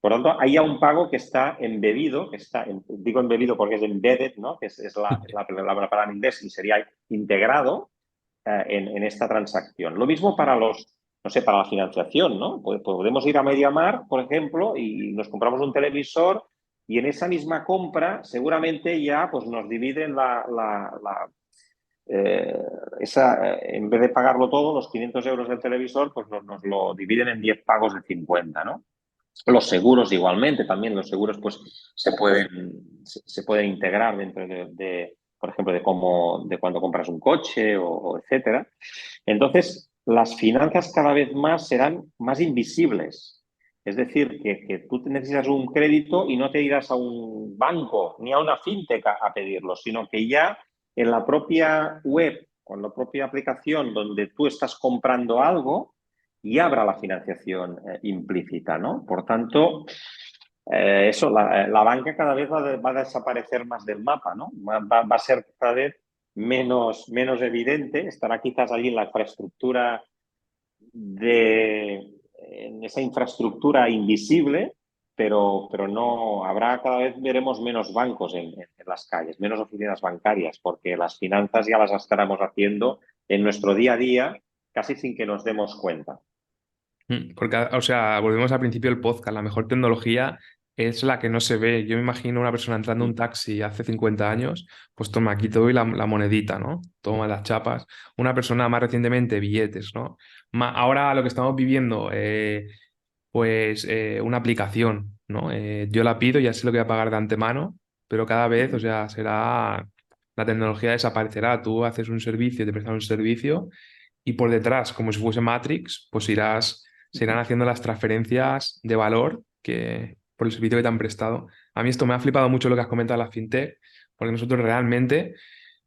Por lo tanto, hay ya un pago que está embebido, digo embebido porque es embedded, ¿no? Que es la palabra para en inglés y sería integrado en esta transacción. Lo mismo para no sé, para la financiación, ¿no? Podemos ir a MediaMarkt, por ejemplo, y nos compramos un televisor y en esa misma compra seguramente ya pues, nos dividen eh, en vez de pagarlo todo, los 500 euros del televisor, pues nos lo dividen en 10 pagos de 50, ¿no? Los seguros igualmente, también los seguros pues se pueden integrar dentro por ejemplo, de cuando compras un coche o etcétera. Entonces, las finanzas cada vez más serán más invisibles. Es decir, que tú necesitas un crédito y no te irás a un banco ni a una fintech a pedirlo, sino que ya en la propia web o en la propia aplicación donde tú estás comprando algo, y habrá la financiación implícita, ¿no? Por tanto, la banca cada vez va a desaparecer más del mapa, ¿no? Va a ser cada vez menos evidente, estará quizás allí en la infraestructura en esa infraestructura invisible, pero no, cada vez veremos menos bancos en las calles, menos oficinas bancarias, porque las finanzas ya las estaremos haciendo en nuestro día a día, casi sin que nos demos cuenta. Porque, o sea, volvemos al principio del podcast, la mejor tecnología es la que no se ve. Yo me imagino una persona entrando a un taxi hace 50 años, pues toma, aquí te doy la monedita, ¿no? Toma las chapas. Una persona más recientemente, billetes, ¿no? Ahora lo que estamos viviendo, pues una aplicación, ¿no? Yo la pido, ya sé lo que voy a pagar de antemano, pero cada vez, o Ujú, sea, será, la tecnología desaparecerá. Tú haces un servicio, te prestan un servicio y por detrás, como si fuese Matrix, pues se irán ujú. haciendo las transferencias de valor que, por el servicio que te han prestado. A mí esto me ha flipado mucho lo que has comentado de la fintech, porque nosotros realmente,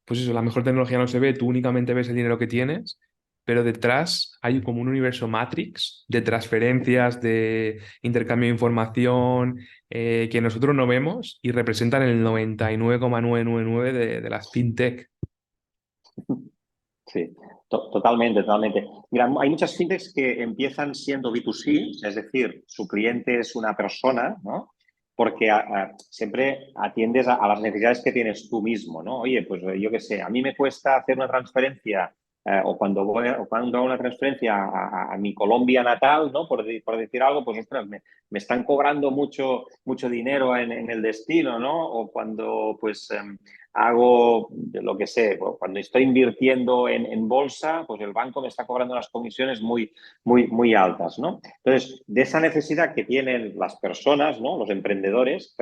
pues eso, la mejor tecnología no se ve, tú únicamente ves el dinero que tienes, pero detrás hay como un universo Matrix de transferencias, de intercambio de información, que nosotros no vemos y representan el 99,999 de las fintech. Sí, totalmente, totalmente. Mira, hay muchas fintechs que empiezan siendo B2C, es decir, su cliente es una persona, ¿no? Porque siempre atiendes a las necesidades que tienes tú mismo, ¿no? Oye, pues yo qué sé, a mí me cuesta hacer una transferencia o cuando hago una transferencia a mi Colombia natal, ¿no? Por decir algo, pues ostras, me están cobrando mucho dinero en el destino, ¿no? O cuando pues hago lo que sé, cuando estoy invirtiendo en bolsa, pues el banco me está cobrando unas comisiones muy altas, ¿no? Entonces, de esa necesidad que tienen las personas, ¿no? Los emprendedores,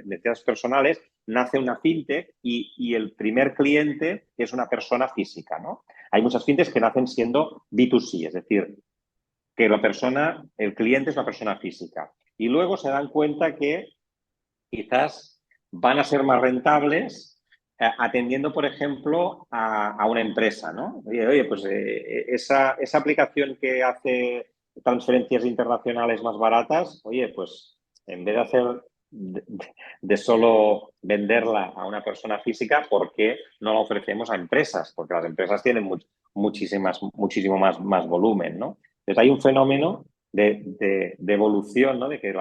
necesidades personales, nace una fintech y el primer cliente es una persona física, ¿no? Hay muchas fintechs que nacen siendo B2C, es decir, que el cliente es la persona física. Y luego se dan cuenta que quizás van a ser más rentables atendiendo, por ejemplo, a una empresa, ¿no? Oye, pues esa aplicación que hace transferencias internacionales más baratas, oye, pues en vez de hacer de solo venderla a una persona física, ¿por qué no la ofrecemos a empresas? Porque las empresas tienen muchísimo más volumen, ¿no? Entonces hay un fenómeno de evolución, ¿no? De que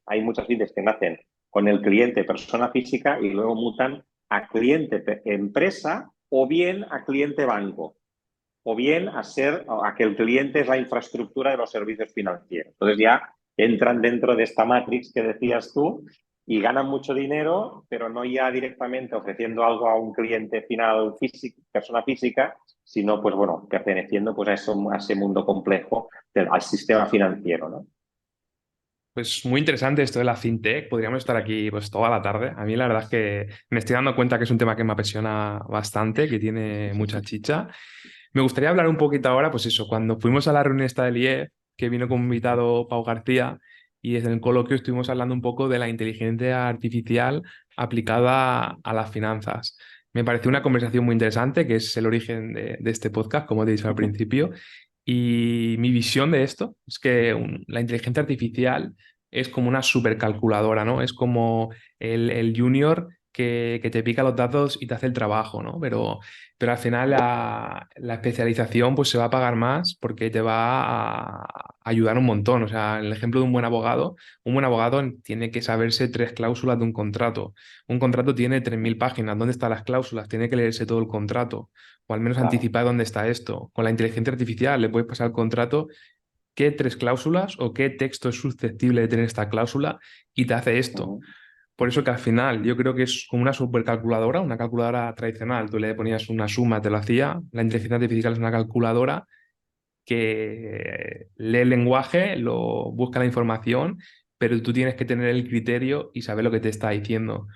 hay muchas fintechs que nacen con el cliente persona física y luego mutan a cliente empresa o bien a cliente banco o bien a que el cliente es la infraestructura de los servicios financieros. Entonces ya entran dentro de esta matrix que decías tú y ganan mucho dinero, pero no ya directamente ofreciendo algo a un cliente final persona física, sino pues bueno, perteneciendo pues a ese mundo complejo al sistema financiero, ¿no? Pues muy interesante esto de la fintech. Podríamos estar aquí pues toda la tarde. A mí la verdad es que me estoy dando cuenta que es un tema que me apasiona bastante, que tiene mucha chicha. Me gustaría hablar un poquito ahora, pues eso, cuando fuimos a la reunión esta del IEF, que vino como invitado Pau García, y en el coloquio estuvimos hablando un poco de la inteligencia artificial aplicada a las finanzas. Me pareció una conversación muy interesante, que es el origen de este podcast, como te he dicho al principio. Y mi visión de esto es que la inteligencia artificial es como una supercalculadora, ¿no? Es como el junior que te pica los datos y te hace el trabajo, ¿no? Pero al final la especialización pues se va a pagar más porque te va a ayudar un montón. O sea, el ejemplo de un buen abogado tiene que saberse 3 cláusulas de un contrato. Un contrato tiene 3.000 páginas. ¿Dónde están las cláusulas? Tiene que leerse todo el contrato o al menos Claro. anticipar dónde está esto. Con la inteligencia artificial le puedes pasar el contrato, qué 3 cláusulas o qué texto es susceptible de tener esta cláusula y te hace esto. Uh-huh. Por eso que al final yo creo que es como una supercalculadora, una calculadora tradicional. Tú le ponías una suma, te lo hacía. La inteligencia artificial es una calculadora que lee el lenguaje, lo busca la información, pero tú tienes que tener el criterio y saber lo que te está diciendo.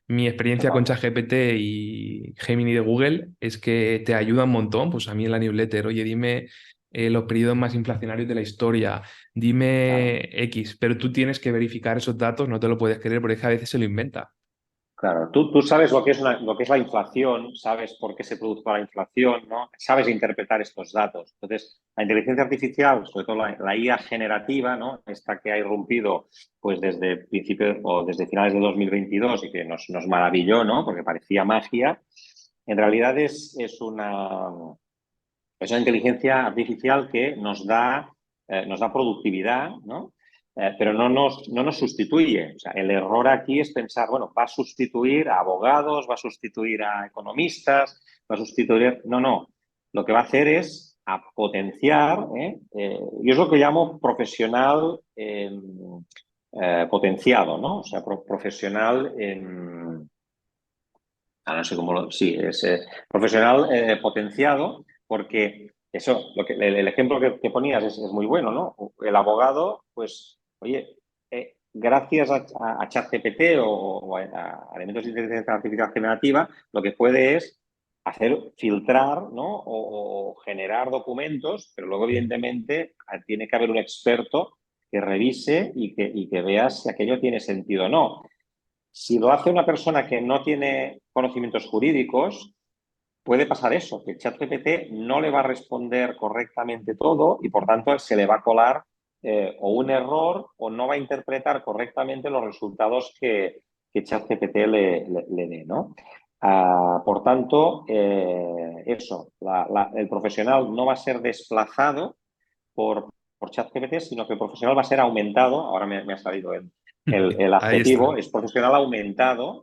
Mi experiencia con Total. ChatGPT y Gemini de Google es que te ayuda un montón. Pues a mí en la newsletter, oye, dime los periodos más inflacionarios de la historia, dime Claro. X, pero tú tienes que verificar esos datos, no te lo puedes creer porque es que a veces se lo inventa. Claro, tú sabes lo que es la inflación, sabes por qué se produce la inflación, ¿no? Sabes interpretar estos datos. Entonces, la inteligencia artificial, sobre todo la IA generativa, ¿no? Esta que ha irrumpido pues desde principios o desde finales de 2022 y que nos maravilló, ¿no? Porque parecía magia, en realidad es una inteligencia artificial que nos da productividad, ¿no? Pero no nos sustituye. O sea, el error aquí es pensar, bueno, va a sustituir a abogados, va a sustituir a economistas, va a sustituir... No, no. Lo que va a hacer es a potenciar, yo es lo que llamo profesional potenciado, ¿no? O sea, profesional en... no sé cómo lo... Sí, es profesional potenciado porque eso, el ejemplo que ponías es muy bueno, ¿no? El abogado, pues, oye, gracias a ChatGPT o a elementos de inteligencia artificial generativa, lo que puede es hacer filtrar, ¿no? O generar documentos, pero luego, evidentemente, tiene que haber un experto que revise y que vea si aquello tiene sentido o no. Si lo hace una persona que no tiene conocimientos jurídicos, puede pasar eso, que el ChatGPT no le va a responder correctamente todo y por tanto se le va a colar o un error o no va a interpretar correctamente los resultados que ChatGPT le dé, ¿no? Por tanto, eso, el profesional no va a ser desplazado por ChatGPT, sino que el profesional va a ser aumentado, ahora me ha salido el Ahí está. adjetivo, es profesional aumentado,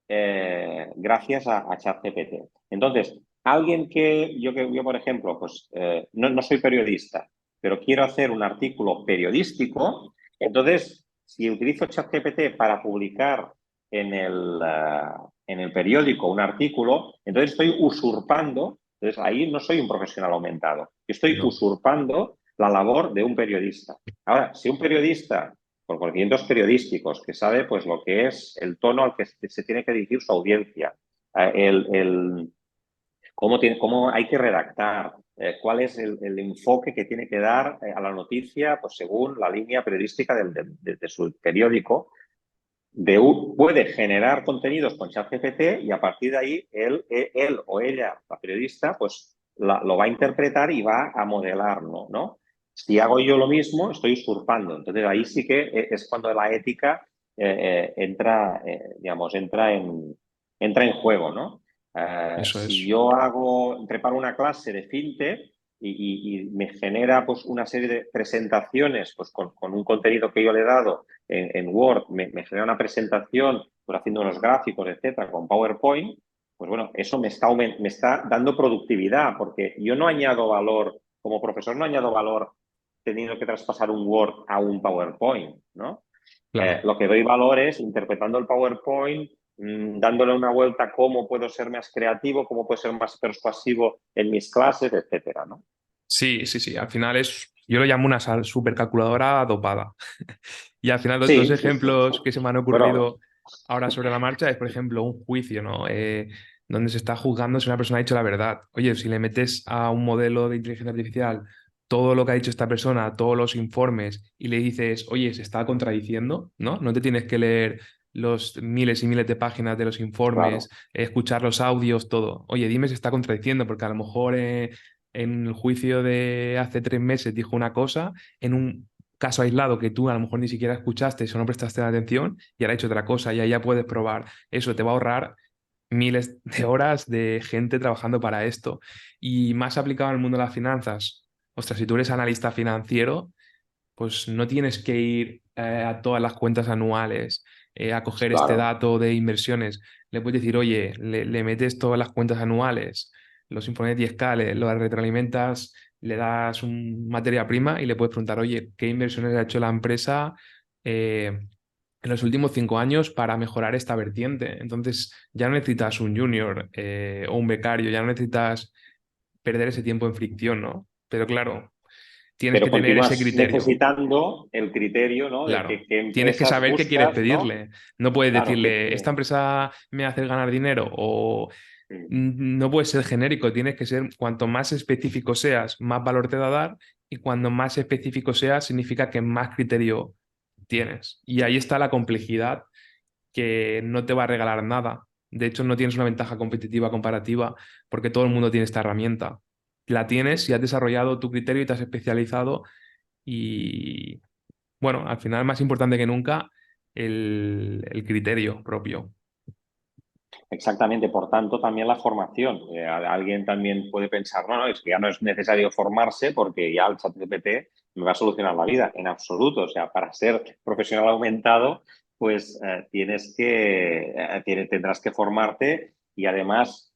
gracias a ChatGPT. Entonces, alguien yo por ejemplo, pues no soy periodista, pero quiero hacer un artículo periodístico, entonces, si utilizo ChatGPT para publicar en el periódico un artículo, entonces estoy usurpando, entonces ahí no soy un profesional aumentado, yo estoy No. usurpando la labor de un periodista. Ahora, si un periodista con conocimientos periodísticos, que sabe pues lo que es el tono al que se tiene que dirigir su audiencia, cómo hay que redactar, cuál es el enfoque que tiene que dar a la noticia pues, según la línea periodística de su periódico. Puede generar contenidos con ChatGPT y a partir de ahí él o ella, la periodista, pues lo va a interpretar y va a modelarlo, ¿no? Si hago yo lo mismo, estoy usurpando. Entonces ahí sí que es cuando la ética entra, digamos, entra en juego, ¿no? Eso Si es. yo preparo una clase de fintech y me genera pues, una serie de presentaciones pues, con un contenido que yo le he dado en Word, me genera una presentación pues, haciendo unos gráficos, etcétera, con PowerPoint, pues bueno, eso me está dando productividad porque yo no añado valor, como profesor no añado valor teniendo que traspasar un Word a un PowerPoint, ¿no? Claro. Lo que doy valor es interpretando el PowerPoint, dándole una vuelta a cómo puedo ser más creativo, cómo puedo ser más persuasivo en mis clases, etcétera, ¿no? Sí, sí, sí. Al final yo lo llamo una supercalculadora dopada. Y al final dos Sí, sí, sí. ejemplos que se me han Bueno, ocurrido ahora sobre la marcha es, por ejemplo, un juicio, ¿no? Donde se está juzgando si una persona ha dicho la verdad. Oye, si le metes a un modelo de inteligencia artificial todo lo que ha dicho esta persona, todos los informes, y le dices, oye, se está contradiciendo, ¿no? No te tienes que leer los miles y miles de páginas de los informes, claro. escuchar los audios, todo. Oye, dime si está contradiciendo, porque a lo mejor en el juicio de hace 3 meses dijo una cosa, en un caso aislado que tú a lo mejor ni siquiera escuchaste o no prestaste atención y ahora ha hecho otra cosa y ahí ya puedes probar. Eso te va a ahorrar miles de horas de gente trabajando para esto. Y más aplicado al mundo de las finanzas. Ostras, si tú eres analista financiero, pues no tienes que ir a todas las cuentas anuales a coger este Claro. dato de inversiones. Le puedes decir, oye, le metes todas las cuentas anuales, los informes 10K, lo retroalimentas, le das un materia prima y le puedes preguntar, oye, ¿qué inversiones ha hecho la empresa en los últimos 5 años para mejorar esta vertiente? Entonces ya no necesitas un junior o un becario, ya no necesitas perder ese tiempo en fricción, ¿no? Pero claro, tienes que Pero tener ese continúas criterio. necesitando el criterio, ¿no? De Claro, qué tienes que empresas saber qué quieres buscas, ¿no? pedirle. No puedes Claro, decirle, esta empresa me hace ganar dinero o no puedes ser genérico, tienes que ser, cuanto más específico seas, más valor te va a dar y cuando más específico seas, significa que más criterio tienes. Y ahí está la complejidad que no te va a regalar nada. De hecho, no tienes una ventaja competitiva comparativa porque todo el mundo tiene esta herramienta. La tienes si has desarrollado tu criterio y te has especializado y, bueno, al final, más importante que nunca, el criterio propio. exactamente. Por tanto, también la formación. Alguien también puede pensar, no, es que ya no es necesario formarse porque ya el ChatGPT me va a solucionar la vida. En absoluto. O sea, para ser profesional aumentado, pues tendrás que formarte y además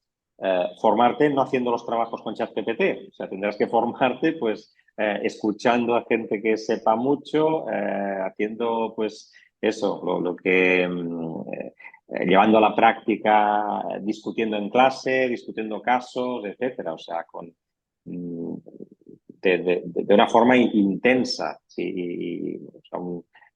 formarte no haciendo los trabajos con ChatGPT. O sea, tendrás que formarte, pues escuchando a gente que sepa mucho, haciendo pues eso, lo que llevando a la práctica, discutiendo en clase, discutiendo casos, etcétera. O sea, mm, de una forma intensa. Sí, o sea,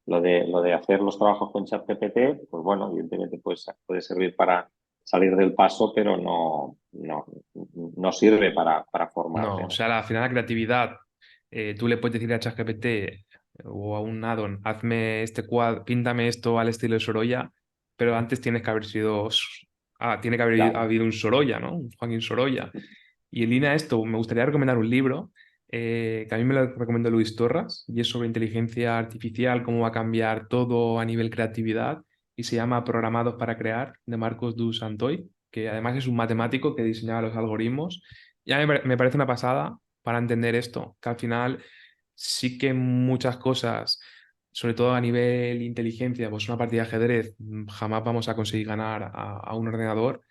lo de hacer los trabajos con ChatGPT, pues bueno, evidentemente pues, puede servir para salir del paso, pero no sirve para formarte, No, o ¿no? sea, al final la creatividad, tú le puedes decir a ChatGPT o a un addon, hazme este cuadro, píntame esto al estilo de Sorolla, pero antes tienes que haber sido, tiene que haber Claro. habido un Sorolla, ¿no? Un Joaquín Sorolla. Y en línea a esto, me gustaría recomendar un libro que a mí me lo recomendó Luis Torras y es sobre inteligencia artificial, cómo va a cambiar todo a nivel creatividad y se llama Programados para Crear de Marcos Du Santoy, que además es un matemático que diseñaba los algoritmos. Ya me parece una pasada para entender esto, que al final sí que muchas cosas, sobre todo a nivel inteligencia, pues una partida de ajedrez jamás vamos a conseguir ganar a un ordenador,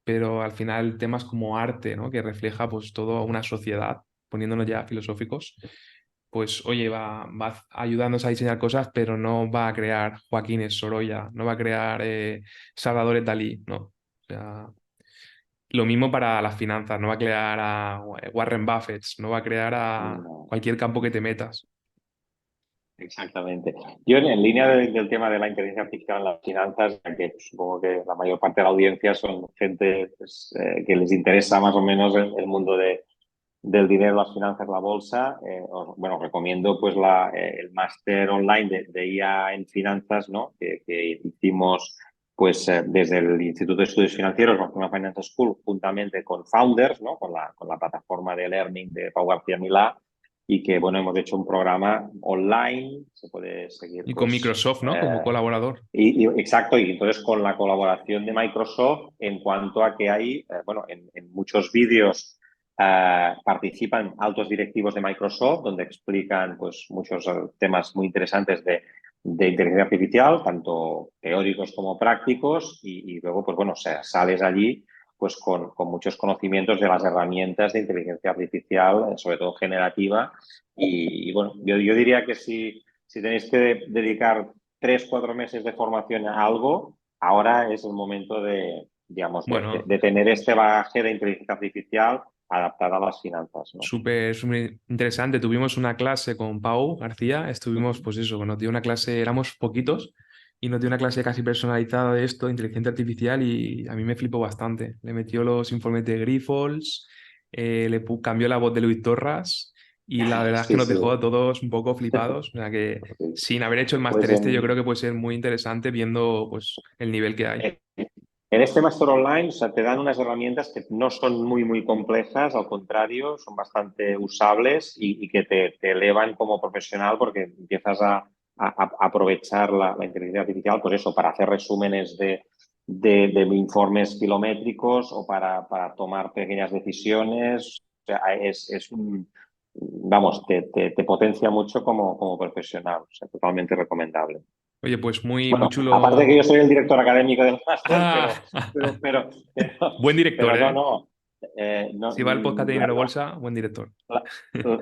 pero al final temas como arte, ¿no? Que refleja pues toda una sociedad, poniéndonos ya filosóficos, pues oye, va ayudándonos a diseñar cosas, pero no va a crear Joaquines Sorolla, no va a crear Salvador Dalí, no. O sea, lo mismo para las finanzas, no va a crear a Warren Buffett, no va a crear a No. cualquier campo que te metas. Exactamente. Yo en línea del tema de la inteligencia artificial en las finanzas, ya que supongo que la mayor parte de la audiencia son gente pues, que les interesa más o menos el mundo del dinero, las finanzas, la bolsa, bueno, recomiendo pues el máster online de IA en finanzas, ¿no? Que hicimos pues desde el Instituto de Estudios Financieros, Barcelona Finance School, juntamente con Founders, ¿no? Con la plataforma de learning de Pau García Milá, y que, bueno, hemos hecho un programa online, se puede seguir, Y con pues, Microsoft, ¿no? Como colaborador. exacto, y entonces con la colaboración de Microsoft en cuanto a que hay, bueno, en muchos vídeos participan altos directivos de Microsoft, donde explican pues, muchos temas muy interesantes de inteligencia artificial, tanto teóricos como prácticos, y luego, pues bueno, sales allí pues con muchos conocimientos de las herramientas de inteligencia artificial, sobre todo generativa. Y bueno, yo diría que si tenéis que dedicar 3, 4 meses de formación a algo, ahora es el momento de, digamos, Bueno, de tener este bagaje de inteligencia artificial adaptada a las finanzas, ¿no? súper interesante. Tuvimos una clase con Pau García, estuvimos, pues eso, nos dio una clase, éramos poquitos, y nos dio una clase casi personalizada de esto, de inteligencia artificial, y a mí me flipó bastante. Le metió los informes de Grifols, cambió la voz de Luis Torras, y la verdad es que Sí, nos sí. dejó a todos un poco flipados. O sea que sin haber hecho el Pues máster este, yo creo que puede ser muy interesante viendo pues, el nivel que hay. en, en este máster online, o sea, te dan unas herramientas que no son muy complejas, al contrario, son bastante usables y que te elevan como profesional porque empiezas a aprovechar la inteligencia artificial, pues eso, para hacer resúmenes de informes kilométricos o para tomar pequeñas decisiones. O sea, vamos, te potencia mucho como profesional, o sea, totalmente recomendable. Oye, pues muy Bueno, aparte de que chulo. yo soy el director académico del máster, Ah, buen director, pero no, ¿eh? no, Si va el podcast de Dinero Bolsa, buen director. la,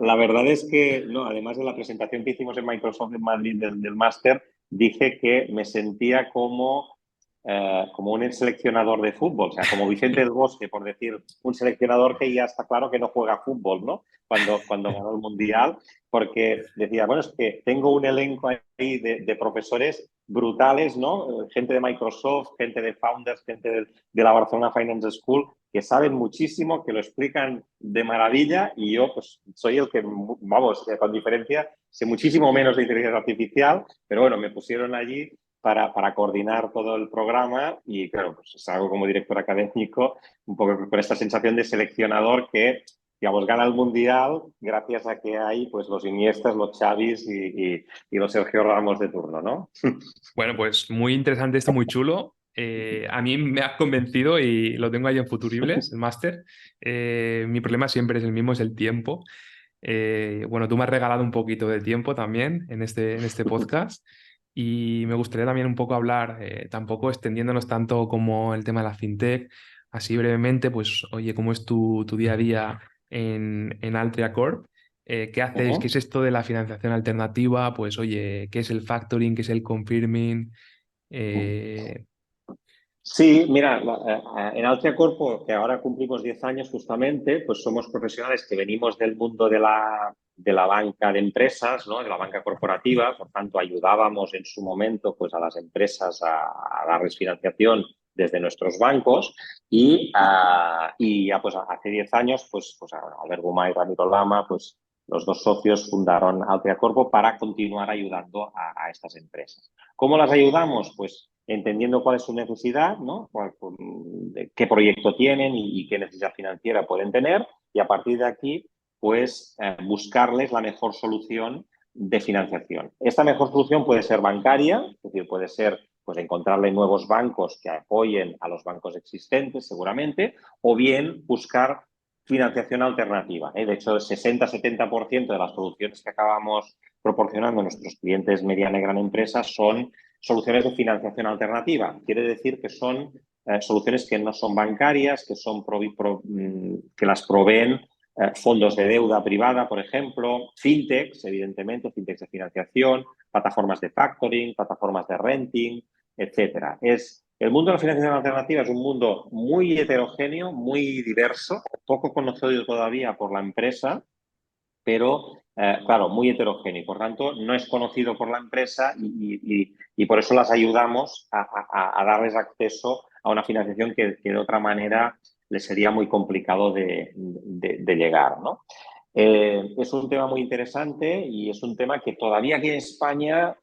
la verdad es que, no, además de la presentación que hicimos en Microsoft en Madrid del máster, dije que me sentía como un seleccionador de fútbol, o sea, como Vicente del Bosque, por decir, un seleccionador que ya está claro que no juega fútbol, ¿no? Cuando ganó el Mundial, porque decía, bueno, es que tengo un elenco ahí de profesores brutales, ¿no? Gente de Microsoft, gente de Founders, gente de la Barcelona Finance School, que saben muchísimo, que lo explican de maravilla y yo pues soy el que, vamos, con diferencia, sé muchísimo menos de inteligencia artificial, pero bueno, me pusieron allí para coordinar todo el programa y claro, pues salgo como director académico un poco con esta sensación de seleccionador que, digamos, gana el Mundial gracias a que hay pues los Iniestas, los Xavis y los Sergio Ramos de turno, ¿no? Bueno, pues muy interesante esto, muy chulo. A mí me has convencido y lo tengo ahí en Futuribles, el máster. Mi problema siempre es el mismo, es el tiempo. Bueno, tú me has regalado un poquito de tiempo también en este podcast y me gustaría también un poco hablar, tampoco extendiéndonos tanto como el tema de la fintech, así brevemente, pues oye, ¿cómo es tu día a día en Altria Corp? ¿Qué hacéis? ¿Qué Ujú. es esto de la financiación alternativa? Pues oye, ¿qué es el factoring? ¿Qué es el confirming? Eh, Sí, mira, en Altria Corpo, que ahora cumplimos 10 años justamente, pues somos profesionales que venimos del mundo de la banca de empresas, ¿no? De la banca corporativa, por tanto ayudábamos en su momento pues, a las empresas a darles financiación desde nuestros bancos y ya pues hace 10 años pues Albert Gumá y Ramiro Lama, pues los dos socios fundaron Altria Corpo para continuar ayudando a estas empresas. ¿Cómo las ayudamos? Pues entendiendo cuál es su necesidad, ¿no? Qué proyecto tienen y qué necesidad financiera pueden tener, y a partir de aquí, pues buscarles la mejor solución de financiación. Esta mejor solución puede ser bancaria, es decir, puede ser pues encontrarle nuevos bancos que apoyen a los bancos existentes, seguramente, o bien buscar financiación alternativa. De hecho, el 60-70% de las soluciones que acabamos proporcionando a nuestros clientes mediana y gran empresa son soluciones de financiación alternativa. Quiere decir que son soluciones que no son bancarias, que las proveen fondos de deuda privada, por ejemplo, fintechs, evidentemente, fintechs de financiación, plataformas de factoring, plataformas de renting, etcétera. El mundo de la financiación alternativa es un mundo muy heterogéneo, muy diverso, poco conocido todavía por la empresa, pero claro, muy heterogéneo. Por tanto, no es conocido por la empresa y por eso las ayudamos a darles acceso a una financiación que de otra manera les sería muy complicado de llegar, ¿no? Es un tema muy interesante y es un tema que todavía aquí en España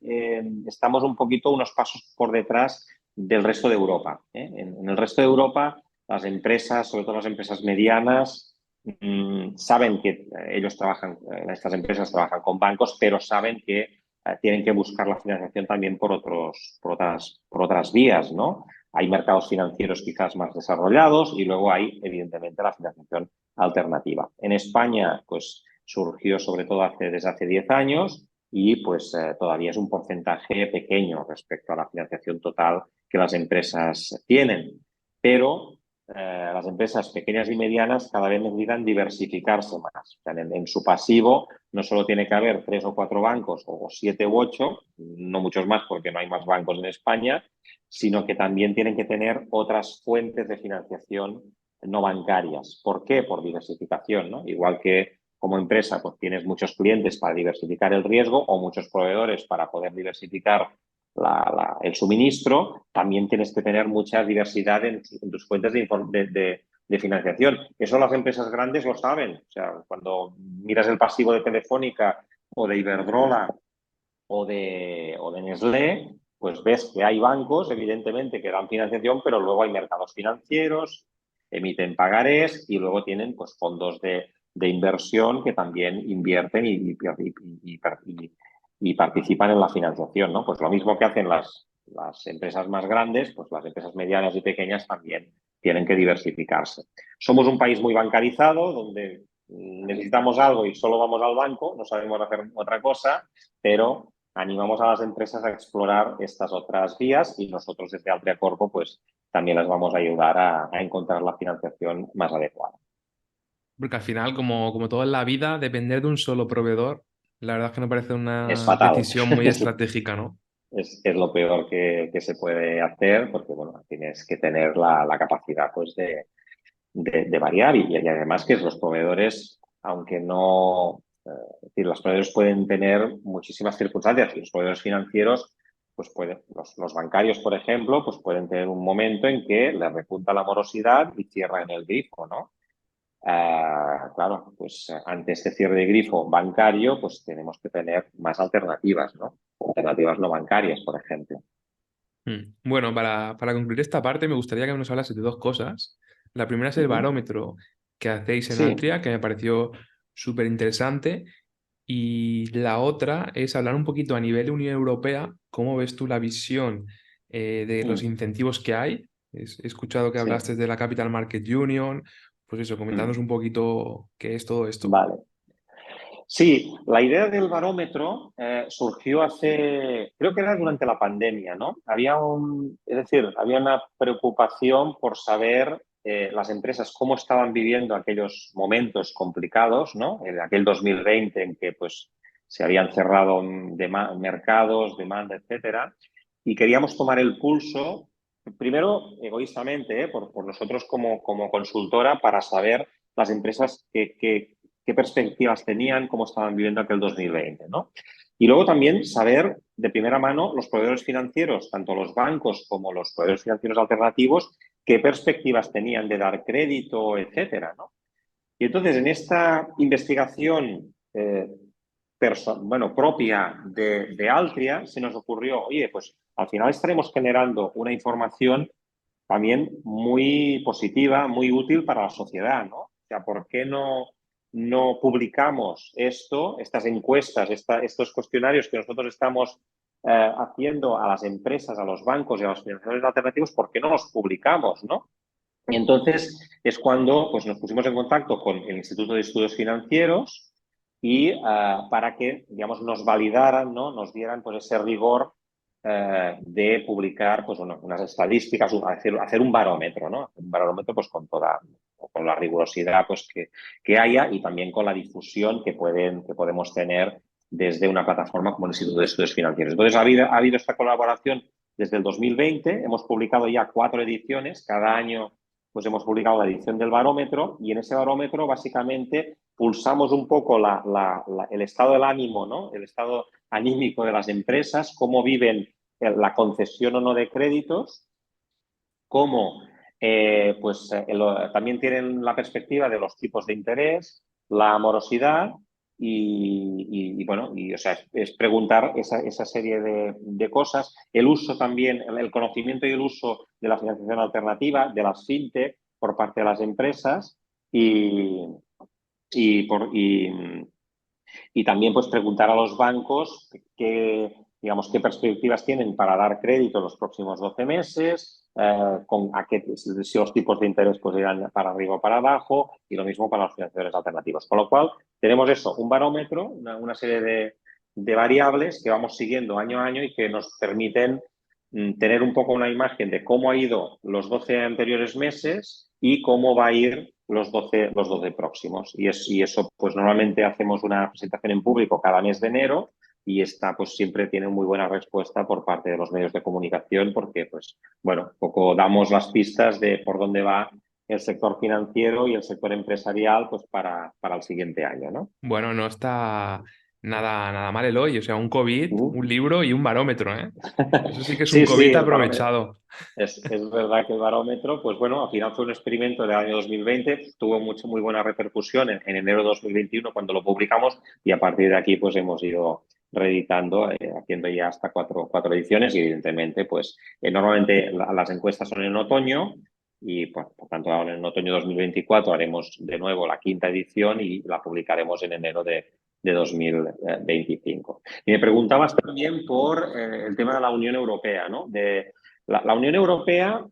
estamos un poquito unos pasos por detrás del resto de Europa. En el resto de Europa, las empresas, sobre todo las empresas medianas, saben que ellos trabajan, estas empresas trabajan con bancos, pero saben que tienen que buscar la financiación también por otras vías, ¿no? Hay mercados financieros quizás más desarrollados y luego hay, evidentemente, la financiación alternativa. En España, pues surgió sobre todo desde hace 10 años y pues todavía es un porcentaje pequeño respecto a la financiación total que las empresas tienen. Pero las empresas pequeñas y medianas cada vez necesitan diversificarse más. O sea, en su pasivo no solo tiene que haber 3 o 4 bancos o 7 u 8, no muchos más porque no hay más bancos en España, sino que también tienen que tener otras fuentes de financiación no bancarias. ¿Por qué? Por diversificación, ¿no? Igual que como empresa pues tienes muchos clientes para diversificar el riesgo o muchos proveedores para poder diversificar el suministro, también tienes que tener mucha diversidad en tus fuentes de financiación. Eso las empresas grandes lo saben. O sea, cuando miras el pasivo de Telefónica o de Iberdrola o de Nestlé, pues ves que hay bancos, evidentemente, que dan financiación, pero luego hay mercados financieros, emiten pagarés y luego tienen pues, fondos de inversión que también invierten y participan en la financiación, ¿no? Pues lo mismo que hacen las empresas más grandes, pues las empresas medianas y pequeñas también tienen que diversificarse. Somos un país muy bancarizado, donde necesitamos algo y solo vamos al banco, no sabemos hacer otra cosa, pero animamos a las empresas a explorar estas otras vías y nosotros desde Altria Corpo pues también les vamos a ayudar a encontrar la financiación más adecuada. Porque al final, como todo en la vida, depender de un solo proveedor, la verdad es que me parece Es una fatal. decisión muy estratégica, ¿no? Es lo peor que se puede hacer porque bueno, tienes que tener la capacidad pues, de variar y además que los proveedores, aunque no, es decir, los proveedores pueden tener muchísimas circunstancias y los proveedores financieros, pues pueden, los bancarios, por ejemplo, pues pueden tener un momento en que les repunta la morosidad y cierran el grifo, ¿no? Claro, pues ante este cierre de grifo bancario, pues tenemos que tener más alternativas, ¿no? Alternativas no bancarias, por ejemplo. Bueno, para concluir esta parte, me gustaría que nos hablases de dos cosas. La primera es el Ujú. barómetro que hacéis en Sí. Altria, que me pareció súper interesante. Y la otra es hablar un poquito a nivel Unión Europea, cómo ves tú la visión de los Mm. incentivos que hay. He escuchado que Sí. hablaste de la Capital Market Union, pues eso, comentándonos Mm. un poquito qué es todo esto. Vale. Sí, la idea del barómetro surgió creo que era durante la pandemia, ¿no? Es decir, había una preocupación por saber las empresas cómo estaban viviendo aquellos momentos complicados, ¿no? En aquel 2020 en que pues, se habían cerrado mercados, demanda, etcétera, y queríamos tomar el pulso, primero egoístamente, por nosotros como consultora, para saber las empresas qué perspectivas tenían, cómo estaban viviendo aquel 2020, ¿no? Y luego también saber de primera mano los proveedores financieros, tanto los bancos como los proveedores financieros alternativos, qué perspectivas tenían de dar crédito, etcétera, ¿no? Y entonces, en esta investigación propia de Altria, se nos ocurrió, oye, pues al final estaremos generando una información también muy positiva, muy útil para la sociedad, ¿no? O sea, ¿por qué no publicamos estas encuestas, estos cuestionarios que nosotros estamos haciendo a las empresas, a los bancos y a los financiadores alternativos? ¿Por qué no los publicamos, no? Y entonces es cuando pues, nos pusimos en contacto con el Instituto de Estudios Financieros y para que, digamos, nos validaran, ¿no? Nos dieran pues, ese rigor de publicar pues, unas estadísticas, hacer un barómetro, ¿no? Un barómetro pues, con la rigurosidad pues, que haya y también con la difusión que podemos tener desde una plataforma como el Instituto de Estudios Financieros. Entonces, ha habido esta colaboración desde el 2020, hemos publicado ya 4 ediciones, cada año pues hemos publicado la edición del barómetro y en ese barómetro básicamente pulsamos un poco el estado del ánimo, ¿no? El estado anímico de las empresas, cómo viven la concesión o no de créditos, cómo también tienen la perspectiva de los tipos de interés, la morosidad o sea, es preguntar esa serie de cosas. El uso también, el conocimiento y el uso de la financiación alternativa, de las fintech por parte de las empresas y también pues preguntar a los bancos qué perspectivas tienen para dar crédito en los próximos 12 meses, si los tipos de interés pues irán para arriba o para abajo y lo mismo para los financiadores alternativos. Con lo cual tenemos un barómetro, una serie de variables que vamos siguiendo año a año y que nos permiten tener un poco una imagen de cómo ha ido los 12 anteriores meses y cómo va a ir los 12 próximos. Y eso, pues normalmente hacemos una presentación en público cada mes de enero y esta pues siempre tiene muy buena respuesta por parte de los medios de comunicación porque, pues, bueno, poco damos las pistas de por dónde va el sector financiero y el sector empresarial pues para el siguiente año, ¿no? Bueno, no está nada mal, Eloy. O sea, un COVID, un libro y un barómetro, ¿eh? Eso sí que es un Sí, COVID aprovechado. Es verdad que el barómetro, pues bueno, al final fue un experimento del año 2020, tuvo muy buena repercusión en enero de 2021 cuando lo publicamos y a partir de aquí pues hemos ido reeditando, haciendo ya hasta cuatro ediciones y evidentemente pues normalmente las encuestas son en otoño y pues, por tanto ahora en otoño de 2024 haremos de nuevo la 5ª edición y la publicaremos en enero de 2025. Y me preguntabas también por el tema de la Unión Europea, ¿no? La Unión Europea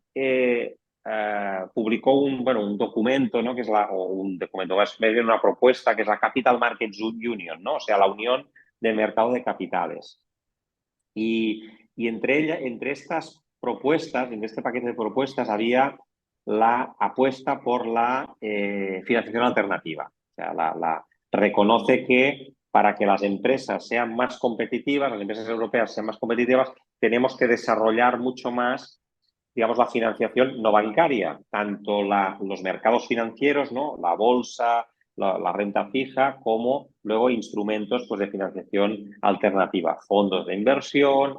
publicó un documento, ¿no? Que es una propuesta que es la Capital Markets Union, ¿no? O sea, la Unión de Mercado de Capitales. Y entre estas propuestas, en este paquete de propuestas, había la apuesta por la financiación alternativa. O sea, reconoce que para que las empresas sean más competitivas, las empresas europeas sean más competitivas, tenemos que desarrollar mucho más, digamos, la financiación no bancaria, tanto los mercados financieros, ¿no? La bolsa, la renta fija, como luego instrumentos pues, de financiación alternativa, fondos de inversión,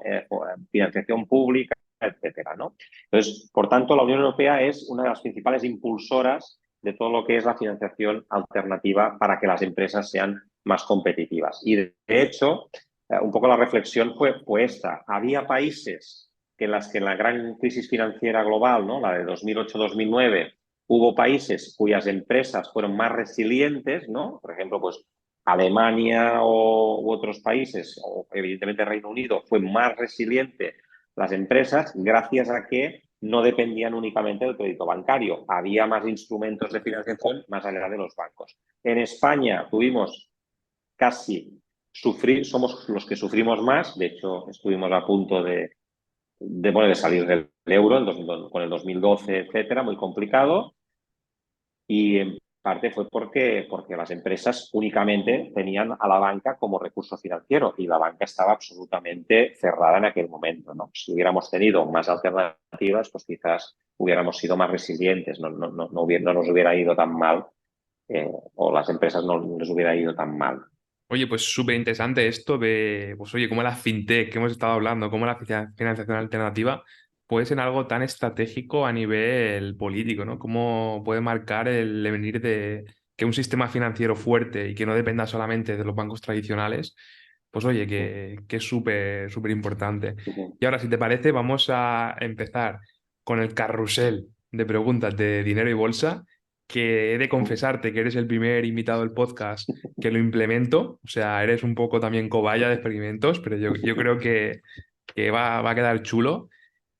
financiación pública, etcétera, ¿no? Entonces, por tanto, la Unión Europea es una de las principales impulsoras de todo lo que es la financiación alternativa para que las empresas sean más competitivas. Y de hecho, un poco la reflexión fue esta. Había países en la gran crisis financiera global, ¿no? La de 2008-2009, hubo países cuyas empresas fueron más resilientes, ¿no? Por ejemplo, pues Alemania u otros países, o evidentemente Reino Unido, fue más resiliente las empresas gracias a que no dependían únicamente del crédito bancario. Había más instrumentos de financiación más allá de los bancos. En España tuvimos somos los que sufrimos más. De hecho, estuvimos a punto de salir del euro con el 2012, etcétera, muy complicado. Y en parte fue porque las empresas únicamente tenían a la banca como recurso financiero y la banca estaba absolutamente cerrada en aquel momento, ¿no? Si hubiéramos tenido más alternativas, pues quizás hubiéramos sido más resilientes, no nos hubiera ido tan mal, o las empresas no les hubiera ido tan mal. Oye, pues súper interesante esto de, pues oye, cómo la fintech que hemos estado hablando, cómo la financiación alternativa puede ser algo tan estratégico a nivel político, ¿no? Cómo puede marcar el devenir de que un sistema financiero fuerte y que no dependa solamente de los bancos tradicionales, pues oye, que es súper, súper importante. Y ahora, si te parece, vamos a empezar con el carrusel de preguntas de dinero y bolsa, que he de confesarte que eres el primer invitado del podcast que lo implemento. O sea, eres un poco también cobaya de experimentos, pero yo creo que va a quedar chulo.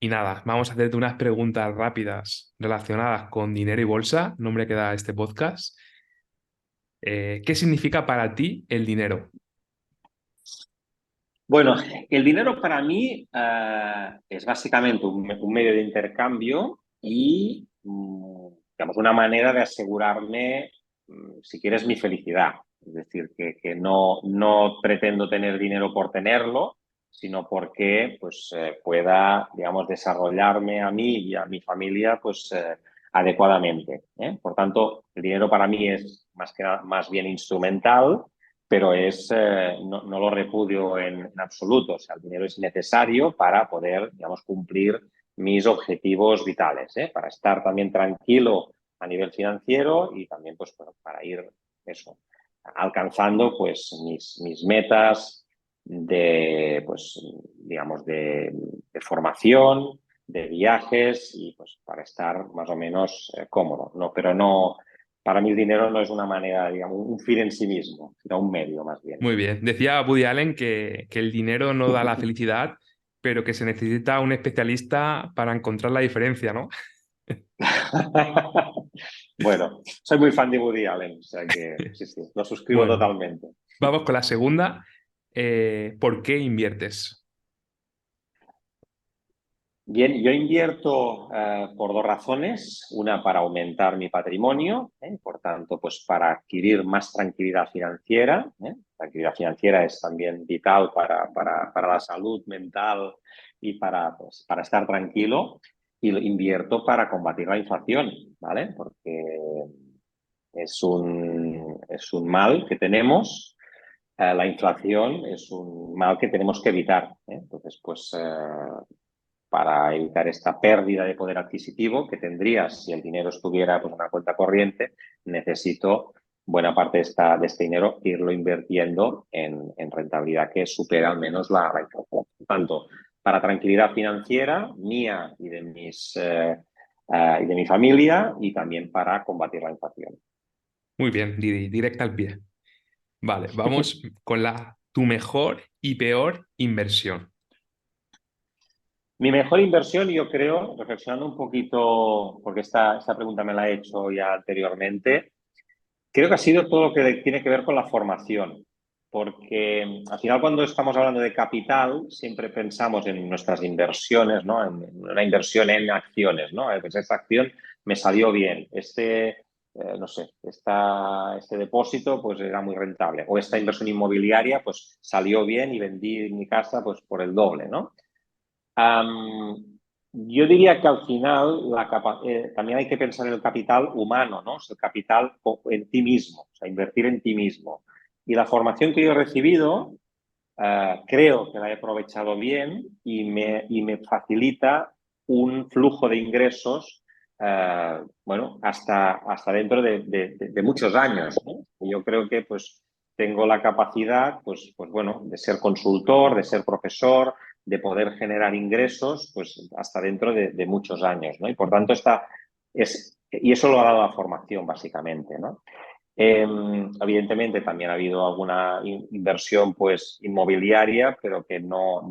Y nada, vamos a hacerte unas preguntas rápidas relacionadas con dinero y bolsa, nombre que da este podcast. ¿Qué significa para ti el dinero? Bueno, el dinero para mí es básicamente un medio de intercambio y, digamos, una manera de asegurarme, si quieres, mi felicidad. Es decir, que no pretendo tener dinero por tenerlo, sino porque pues, pueda, digamos, desarrollarme a mí y a mi familia pues, adecuadamente, ¿eh? Por tanto, el dinero para mí es más bien instrumental, pero no lo repudio en absoluto. O sea, el dinero es necesario para poder, digamos, cumplir mis objetivos vitales, ¿eh? Para estar también tranquilo a nivel financiero y también pues, para ir eso, alcanzando pues, mis metas pues, digamos, de formación, de viajes y pues, para estar más o menos cómodo. No, pero no, para mí el dinero no es una manera, digamos, un fin en sí mismo, sino un medio más bien. Muy bien. Decía Woody Allen que el dinero no da la felicidad, pero que se necesita un especialista para encontrar la diferencia, ¿no? Bueno, soy muy fan de Woody Allen, o sea que sí, sí, lo suscribo Bueno, totalmente. vamos con la segunda. ¿Por qué inviertes? Bien, yo invierto por dos razones. Una, para aumentar mi patrimonio, ¿eh? Por tanto, pues para adquirir más tranquilidad financiera, ¿eh? La tranquilidad financiera es también vital para la salud mental y pues, para estar tranquilo. Y lo invierto para combatir la inflación, ¿vale? Porque es un mal que tenemos. La inflación es un mal que tenemos que evitar, ¿eh? Entonces, pues para evitar esta pérdida de poder adquisitivo que tendrías si el dinero estuviera pues, en una cuenta corriente, necesito buena parte de este dinero irlo invirtiendo en rentabilidad que supera al menos la inflación. Por tanto, para tranquilidad financiera mía y de mi familia y también para combatir la inflación. Muy bien, directa al pie. Vale, vamos con tu mejor y peor inversión. Mi mejor inversión, yo creo, reflexionando un poquito, porque esta pregunta me la he hecho ya anteriormente, creo que ha sido todo lo que tiene que ver con la formación, porque al final cuando estamos hablando de capital siempre pensamos en nuestras inversiones, ¿no? En una inversión en acciones, ¿no? Pues esta acción me salió bien, no sé, este depósito pues era muy rentable, o esta inversión inmobiliaria pues salió bien y vendí mi casa pues por el doble, ¿no? Yo diría que al final también hay que pensar en el capital humano, ¿no? Es el capital en ti mismo, o sea, invertir en ti mismo. Y la formación que yo he recibido, creo que la he aprovechado bien y me facilita un flujo de ingresos, bueno, hasta dentro de muchos años, ¿no? Y yo creo que pues tengo la capacidad, pues bueno, de ser consultor, de ser profesor, de poder generar ingresos, pues hasta dentro de muchos años, ¿no? Y por tanto y eso lo ha dado la formación, básicamente, ¿no? Evidentemente también ha habido alguna inversión pues inmobiliaria, pero que no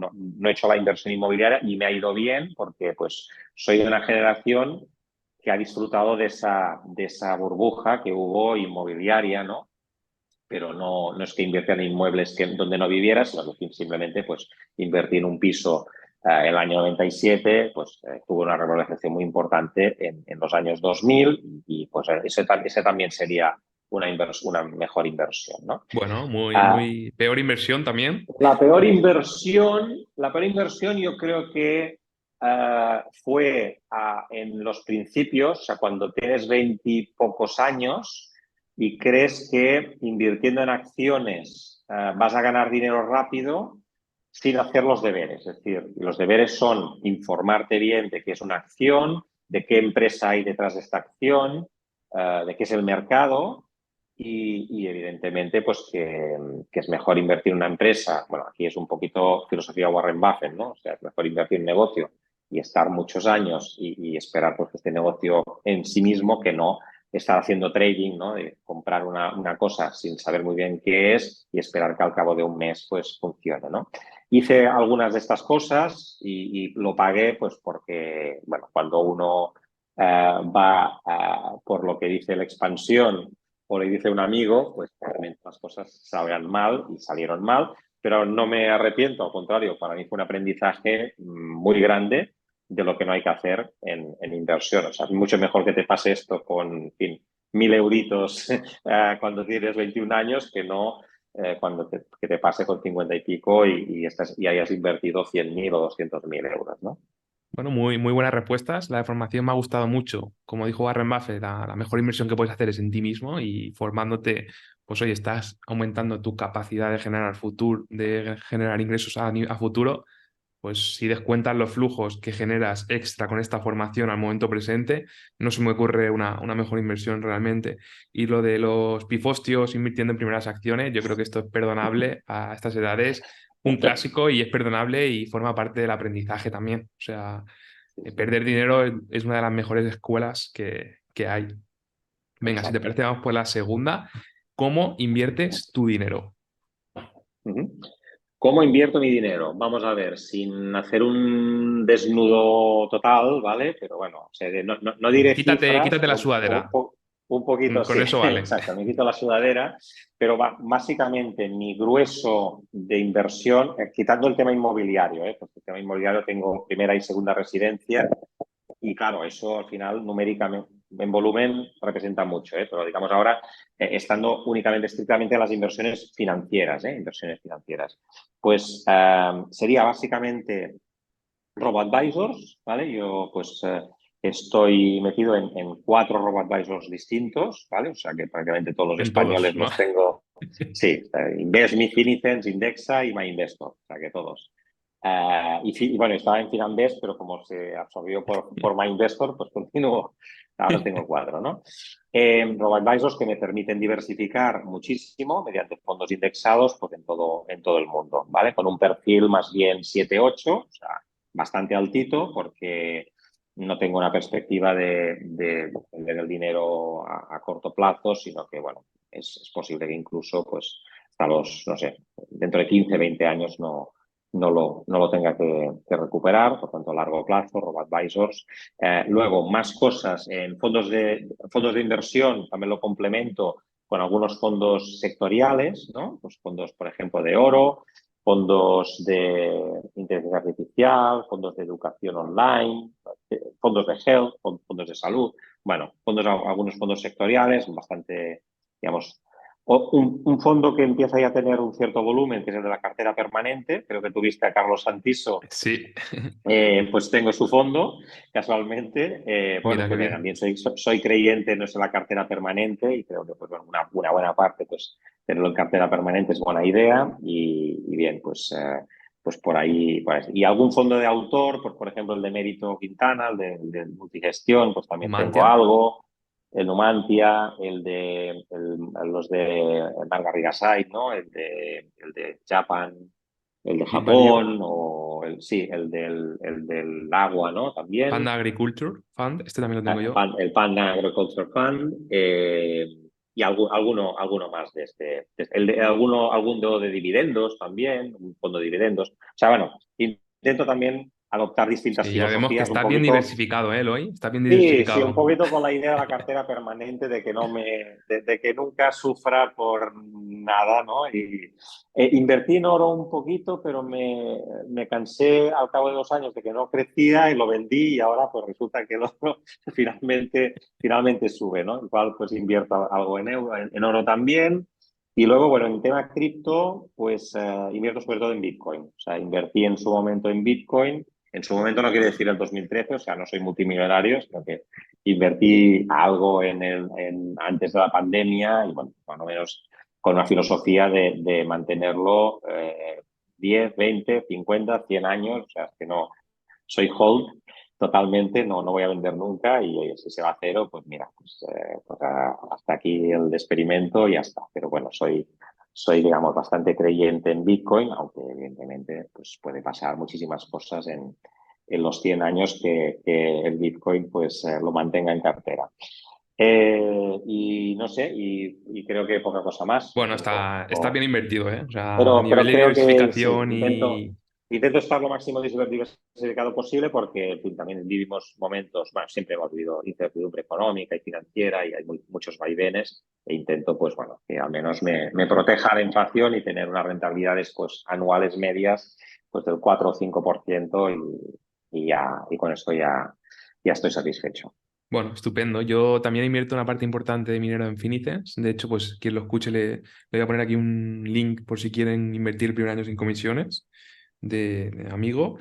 he hecho la inversión inmobiliaria y me ha ido bien porque pues soy de una generación que ha disfrutado de esa burbuja que hubo inmobiliaria, ¿no? Pero no es que invierta en inmuebles donde no viviera, sino que simplemente pues invertí en un piso El año 97 pues, tuvo una revalorización muy importante en los años 2000 y pues ese también sería una mejor inversión, ¿no? Bueno, muy, Ah, muy peor inversión también. la peor inversión yo creo que fue en los principios, o sea, cuando tienes 20 y pocos años y crees que invirtiendo en acciones vas a ganar dinero rápido sin hacer los deberes. Es decir, los deberes son informarte bien de qué es una acción, de qué empresa hay detrás de esta acción, de qué es el mercado y evidentemente pues que es mejor invertir en una empresa. Bueno, aquí es un poquito filosofía Warren Buffett, ¿no? O sea, es mejor invertir en negocio y estar muchos años y esperar pues, que este negocio en sí mismo que no estar haciendo trading, ¿no? De comprar una cosa sin saber muy bien qué es y esperar que al cabo de un mes pues funcione, ¿no? Hice algunas de estas cosas y lo pagué pues porque, bueno, cuando uno va por lo que dice la expansión o le dice un amigo, pues realmente las cosas salgan mal y salieron mal, pero no me arrepiento, al contrario, para mí fue un aprendizaje muy grande de lo que no hay que hacer en inversión. O sea, es mucho mejor que te pase esto con, en fin, 1.000 euritos cuando tienes 21 años que no cuando que te pase con 50 y pico y hayas invertido 100.000 o 200.000 euros, ¿no? Bueno, muy, muy buenas respuestas. La formación me ha gustado mucho. Como dijo Warren Buffett, la mejor inversión que puedes hacer es en ti mismo y formándote, pues hoy estás aumentando tu capacidad de generar futuro, de generar ingresos a futuro. Pues si descuentas los flujos que generas extra con esta formación al momento presente, no se me ocurre una mejor inversión realmente. Y lo de los pifostios invirtiendo en primeras acciones, yo creo que esto es perdonable a estas edades, un clásico y es perdonable y forma parte del aprendizaje también. O sea, Sí, sí, perder dinero es una de las mejores escuelas que hay. Venga, si te exacto. parece, vamos por la segunda. ¿Cómo inviertes tu dinero? Ujú. ¿Cómo invierto mi dinero? Vamos a ver, sin hacer un desnudo total, ¿vale? Pero bueno, o sea, no diré Quítate, cifras, quítate la sudadera. un poquito Con sí, eso vale. exacto, me quito la sudadera, pero básicamente mi grueso de inversión, quitando el tema inmobiliario, porque el tema inmobiliario tengo primera y segunda residencia, y claro, eso al final numéricamente, en volumen, representa mucho, pero digamos ahora, estando únicamente, estrictamente en las inversiones financieras, pues sería básicamente robo-advisors, ¿vale? Yo pues estoy metido en 4 robo-advisors distintos, ¿vale? O sea que prácticamente todos los En todos, españoles ¿no? los tengo. Sí, InvestMe, Finicens, Indexa y MyInvestor, o sea que todos. Y bueno, estaba en Finambest, pero como se absorbió por MyInvestor, pues continúo. Ahora tengo 4, ¿no? Robo-advisors que me permiten diversificar muchísimo mediante fondos indexados pues en todo el mundo, ¿vale? Con un perfil más bien 7-8, o sea, bastante altito porque no tengo una perspectiva de vender el dinero a corto plazo, sino que, bueno, es posible que incluso, pues, hasta los, no sé, dentro de 15, 20 años no lo tenga que recuperar, por tanto, a largo plazo, robo-advisors. Luego, más cosas en fondos de inversión, también lo complemento con algunos fondos sectoriales, ¿no? Pues fondos, por ejemplo, de oro, fondos de inteligencia artificial, fondos de educación online, fondos de health, fondos de salud, bueno, algunos fondos sectoriales, bastante, digamos, un fondo que empieza ya a tener un cierto volumen, que es el de la cartera permanente, creo que tuviste a Carlos Santiso, Sí, pues tengo su fondo, casualmente. Bueno, mira qué porque bien. también soy creyente no es en la cartera permanente y creo que pues, bueno, una buena parte, pues tenerlo en cartera permanente es buena idea y bien, pues por ahí, pues. Y algún fondo de autor, pues por ejemplo el de Mérito Quintana, el de Multigestión, pues también tengo Mantia, algo. El Numantia, los de Margarita Rigasai, ¿no? El de Japan, el de Big Value, Japón o sí, el del agua, ¿no? También. Panda Agriculture Fund, este también lo tengo yo. El Panda Agriculture Fund y alguno más de algún de dividendos también, un fondo de dividendos. O sea, bueno, intento también adoptar distintas Sí, ya vemos que filosofías, un estás bien poquito. diversificado, ¿eh, Eloy? Estás bien Sí, sí, un diversificado. poquito con la idea de la cartera permanente de que de que nunca sufra por nada, ¿no? Y invertí en oro un poquito, pero me cansé al cabo de 2 años de que no crecía y lo vendí y ahora pues resulta que el oro finalmente sube, ¿no? Igual pues invierto algo en oro también. Y luego, bueno, en tema cripto, pues invierto sobre todo en Bitcoin. O sea, invertí en su momento en Bitcoin. En su momento no quiere decir el 2013, o sea, no soy multimillonario, sino que invertí algo antes de la pandemia y, bueno, más o menos con una filosofía de mantenerlo 10, 20, 50, 100 años, o sea, es que no soy hold totalmente, no voy a vender nunca y si se va a cero, pues mira, pues hasta aquí el experimento y ya está. Pero bueno, digamos, bastante creyente en Bitcoin, aunque evidentemente pues puede pasar muchísimas cosas en los 100 años que el Bitcoin pues lo mantenga en cartera. Y no sé, y creo que poca cosa más. Bueno, está bien invertido, ¿eh? O sea, a nivel Pero de creo que sí, diversificación y... intento estar lo máximo diversificado posible porque en fin, también vivimos momentos, bueno, siempre hemos vivido incertidumbre económica y financiera y hay muchos vaivenes e intento, pues bueno, que al menos me proteja la inflación y tener unas rentabilidades pues anuales medias pues del 4 o 5% y con esto ya estoy satisfecho. Bueno, estupendo. Yo también invierto una parte importante de mi dinero en Finites. De hecho, pues quien lo escuche le voy a poner aquí un link por si quieren invertir el primer año sin comisiones de amigo.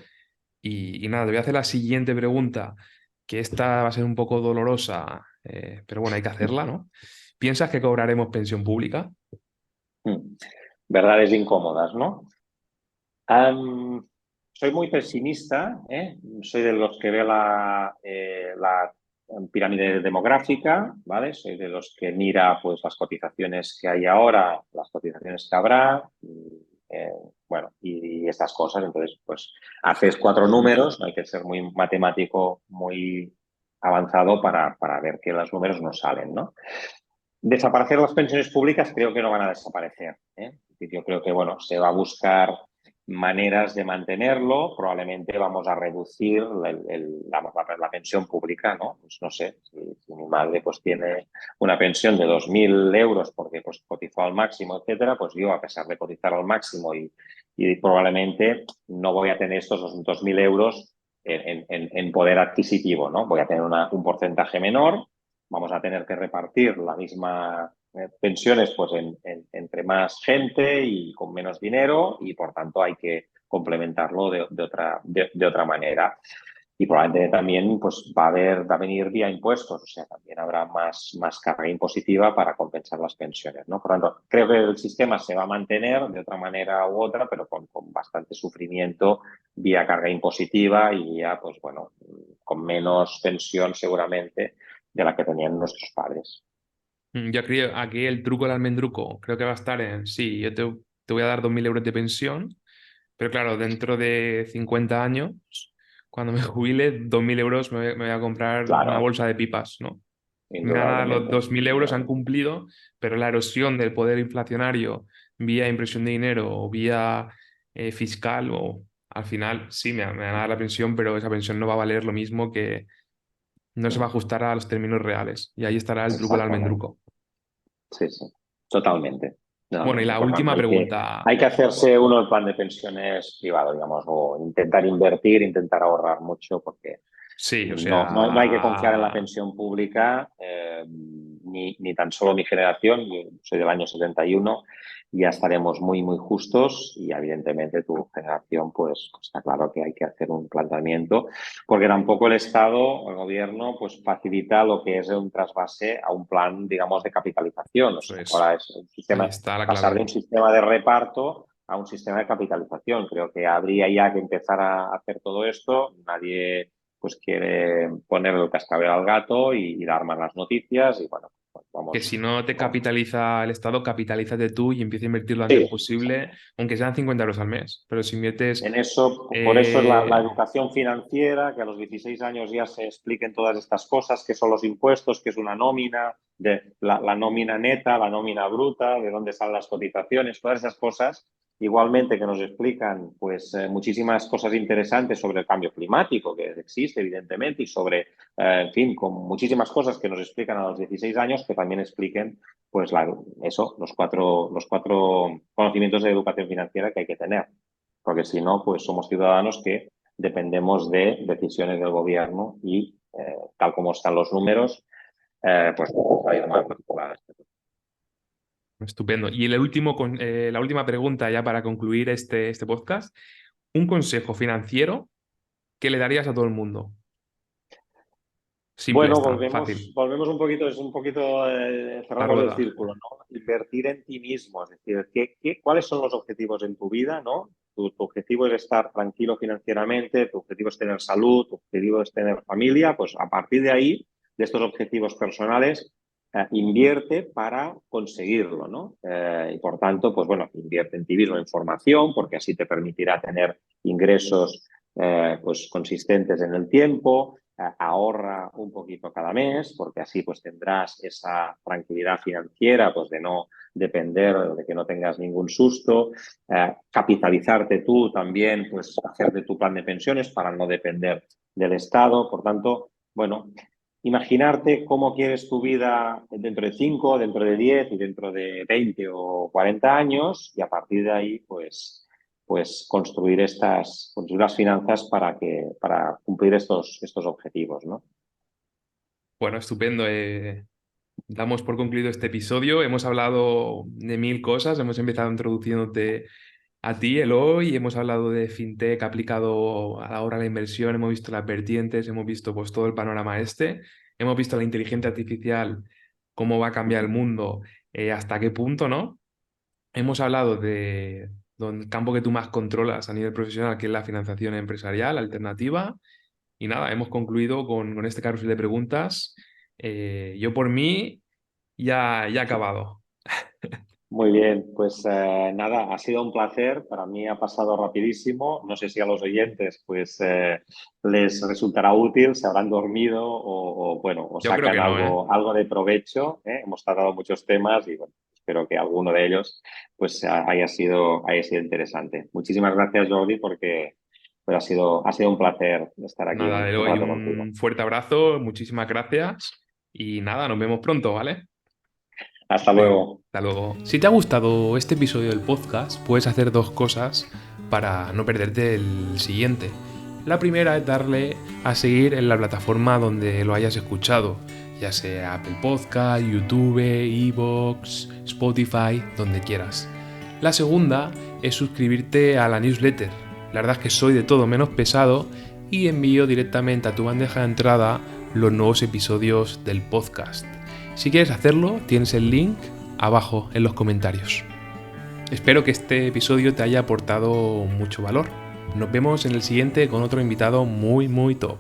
Y nada, te voy a hacer la siguiente pregunta, que esta va a ser un poco dolorosa, pero bueno, hay que hacerla, ¿no? ¿Piensas que cobraremos pensión pública? Verdades incómodas, ¿no? Um, Soy muy pesimista, ¿eh? Soy de los que ve la pirámide demográfica, ¿vale? Soy de los que mira pues las cotizaciones que hay ahora, las cotizaciones que habrá, eh, bueno, y estas cosas. Entonces, pues haces 4 números, no hay que ser muy matemático, muy avanzado para ver que los números no salen, ¿no? Desaparecer las pensiones públicas creo que no van a desaparecer, ¿eh? Yo creo que, bueno, se va a buscar maneras de mantenerlo, probablemente vamos a reducir la pensión pública, ¿no? Pues no sé, si mi madre pues tiene una pensión de 2.000 euros porque pues cotizó al máximo, etcétera, pues yo a pesar de cotizar al máximo y probablemente no voy a tener estos 2.000 euros en poder adquisitivo, ¿no? Voy a tener un porcentaje menor, vamos a tener que repartir la misma pensiones pues entre más gente y con menos dinero y por tanto hay que complementarlo de otra manera. Y probablemente también pues, va a venir vía impuestos, o sea, también habrá más carga impositiva para compensar las pensiones, ¿no? Por tanto, creo que el sistema se va a mantener de otra manera u otra, pero con bastante sufrimiento vía carga impositiva y ya, pues bueno, con menos pensión seguramente de la que tenían nuestros padres. Yo creo aquí el truco del almendruco creo que va a estar en, sí, te voy a dar 2.000 euros de pensión, pero claro, dentro de 50 años, cuando me jubile, 2.000 euros me voy a comprar una Claro, bolsa de pipas, ¿no? Me van a dar los indudablemente, 2.000 euros, han indudablemente. cumplido, pero la erosión del poder inflacionario vía impresión de dinero o vía fiscal, o al final sí me van a dar la pensión, pero esa pensión no va a valer lo mismo, que no se va a ajustar a los términos reales. Y ahí estará el truco del Exactamente. almendruco. Sí, sí, totalmente. Bueno, y Totalmente. la Por tanto, última hay que, pregunta. hay que hacerse uno el plan de pensiones privado, digamos, o intentar invertir, intentar ahorrar mucho, porque Sí, o no hay que confiar en la sea, pensión pública, ni tan solo mi generación, yo soy del año 71, ya estaremos muy, muy justos y evidentemente tu generación, pues está claro que hay que hacer un planteamiento, porque tampoco el Estado, el gobierno, pues facilita lo que es un trasvase a un plan, digamos, de capitalización. O eso sea, es. ahora es un Ahí sistema, está la pasar de un clave. sistema de reparto a un sistema de capitalización. Creo que habría ya que empezar a hacer todo esto. Nadie pues quiere poner el cascabel al gato y dar malas noticias y bueno, pues Que vamos. si no te capitaliza el Estado, capitalízate tú y empieza a invertir lo antes Sí, posible, aunque sean 50 euros al mes. Pero si inviertes, en eso, por eso es la eh, educación financiera, que a los 16 años ya se expliquen todas estas cosas, qué son los impuestos, qué es una nómina, la nómina neta, la nómina bruta, de dónde salen las cotizaciones, todas esas cosas igualmente que nos explican pues muchísimas cosas interesantes sobre el cambio climático que existe evidentemente y sobre, en fin, con muchísimas cosas que nos explican a los 16 años, que también expliquen pues los cuatro conocimientos de educación financiera que hay que tener, porque si no, pues somos ciudadanos que dependemos de decisiones del gobierno y tal como están los números, pues va a ir mal. Estupendo. Y la última pregunta ya para concluir este podcast. ¿Un consejo financiero que le darías a todo el mundo? Simple Bueno, está, fácil. volvemos un poquito, es un poquito La cerramos el rueda. círculo, ¿no? Invertir en ti mismo, es decir, ¿cuáles son los objetivos en tu vida, ¿no? Tu objetivo es estar tranquilo financieramente, tu objetivo es tener salud, tu objetivo es tener familia, pues a partir de ahí, de estos objetivos personales, invierte para conseguirlo, ¿no? Y por tanto, pues bueno, invierte en ti mismo en formación, porque así te permitirá tener ingresos pues consistentes en el tiempo. Ahorra un poquito cada mes, porque así pues tendrás esa tranquilidad financiera, pues de no depender, de que no tengas ningún susto, capitalizarte tú también, pues hacer de tu plan de pensiones para no depender del Estado. Por tanto, bueno, imaginarte cómo quieres tu vida dentro de 5, dentro de 10 y dentro de 20 o 40 años y a partir de ahí, pues construir las finanzas para cumplir estos objetivos, ¿no? Bueno, estupendo. Damos por concluido este episodio. Hemos hablado de mil cosas. Hemos empezado introduciéndote a ti, Eloy. Hemos hablado de fintech aplicado a la hora de la inversión. Hemos visto las vertientes. Hemos visto pues todo el panorama este. Hemos visto la inteligencia artificial, cómo va a cambiar el mundo, hasta qué punto, ¿no? Hemos hablado del campo que tú más controlas a nivel profesional, que es la financiación empresarial alternativa. Y nada, hemos concluido con este carrusel de preguntas. Yo por mí ya he acabado. Muy bien, pues nada, ha sido un placer. Para mí ha pasado rapidísimo. No sé si a los oyentes pues les resultará útil, se habrán dormido bueno, o Yo creo sacan que no, ¿eh? algo de provecho. Hemos tratado muchos temas y bueno, espero que alguno de ellos pues haya sido interesante. Muchísimas gracias, Jordi, porque pues, ha sido un placer estar aquí Nada, un Eloy, rato contigo. un fuerte abrazo, muchísimas gracias y nada, nos vemos pronto, ¿vale? Hasta Venga, luego. hasta luego. Si te ha gustado este episodio del podcast, puedes hacer dos cosas para no perderte el siguiente. La primera es darle a seguir en la plataforma donde lo hayas escuchado, ya sea Apple Podcast, YouTube, iVoox, Spotify, donde quieras. La segunda es suscribirte a la newsletter. La verdad es que soy de todo menos pesado y envío directamente a tu bandeja de entrada los nuevos episodios del podcast. Si quieres hacerlo, tienes el link abajo en los comentarios. Espero que este episodio te haya aportado mucho valor. Nos vemos en el siguiente con otro invitado muy top.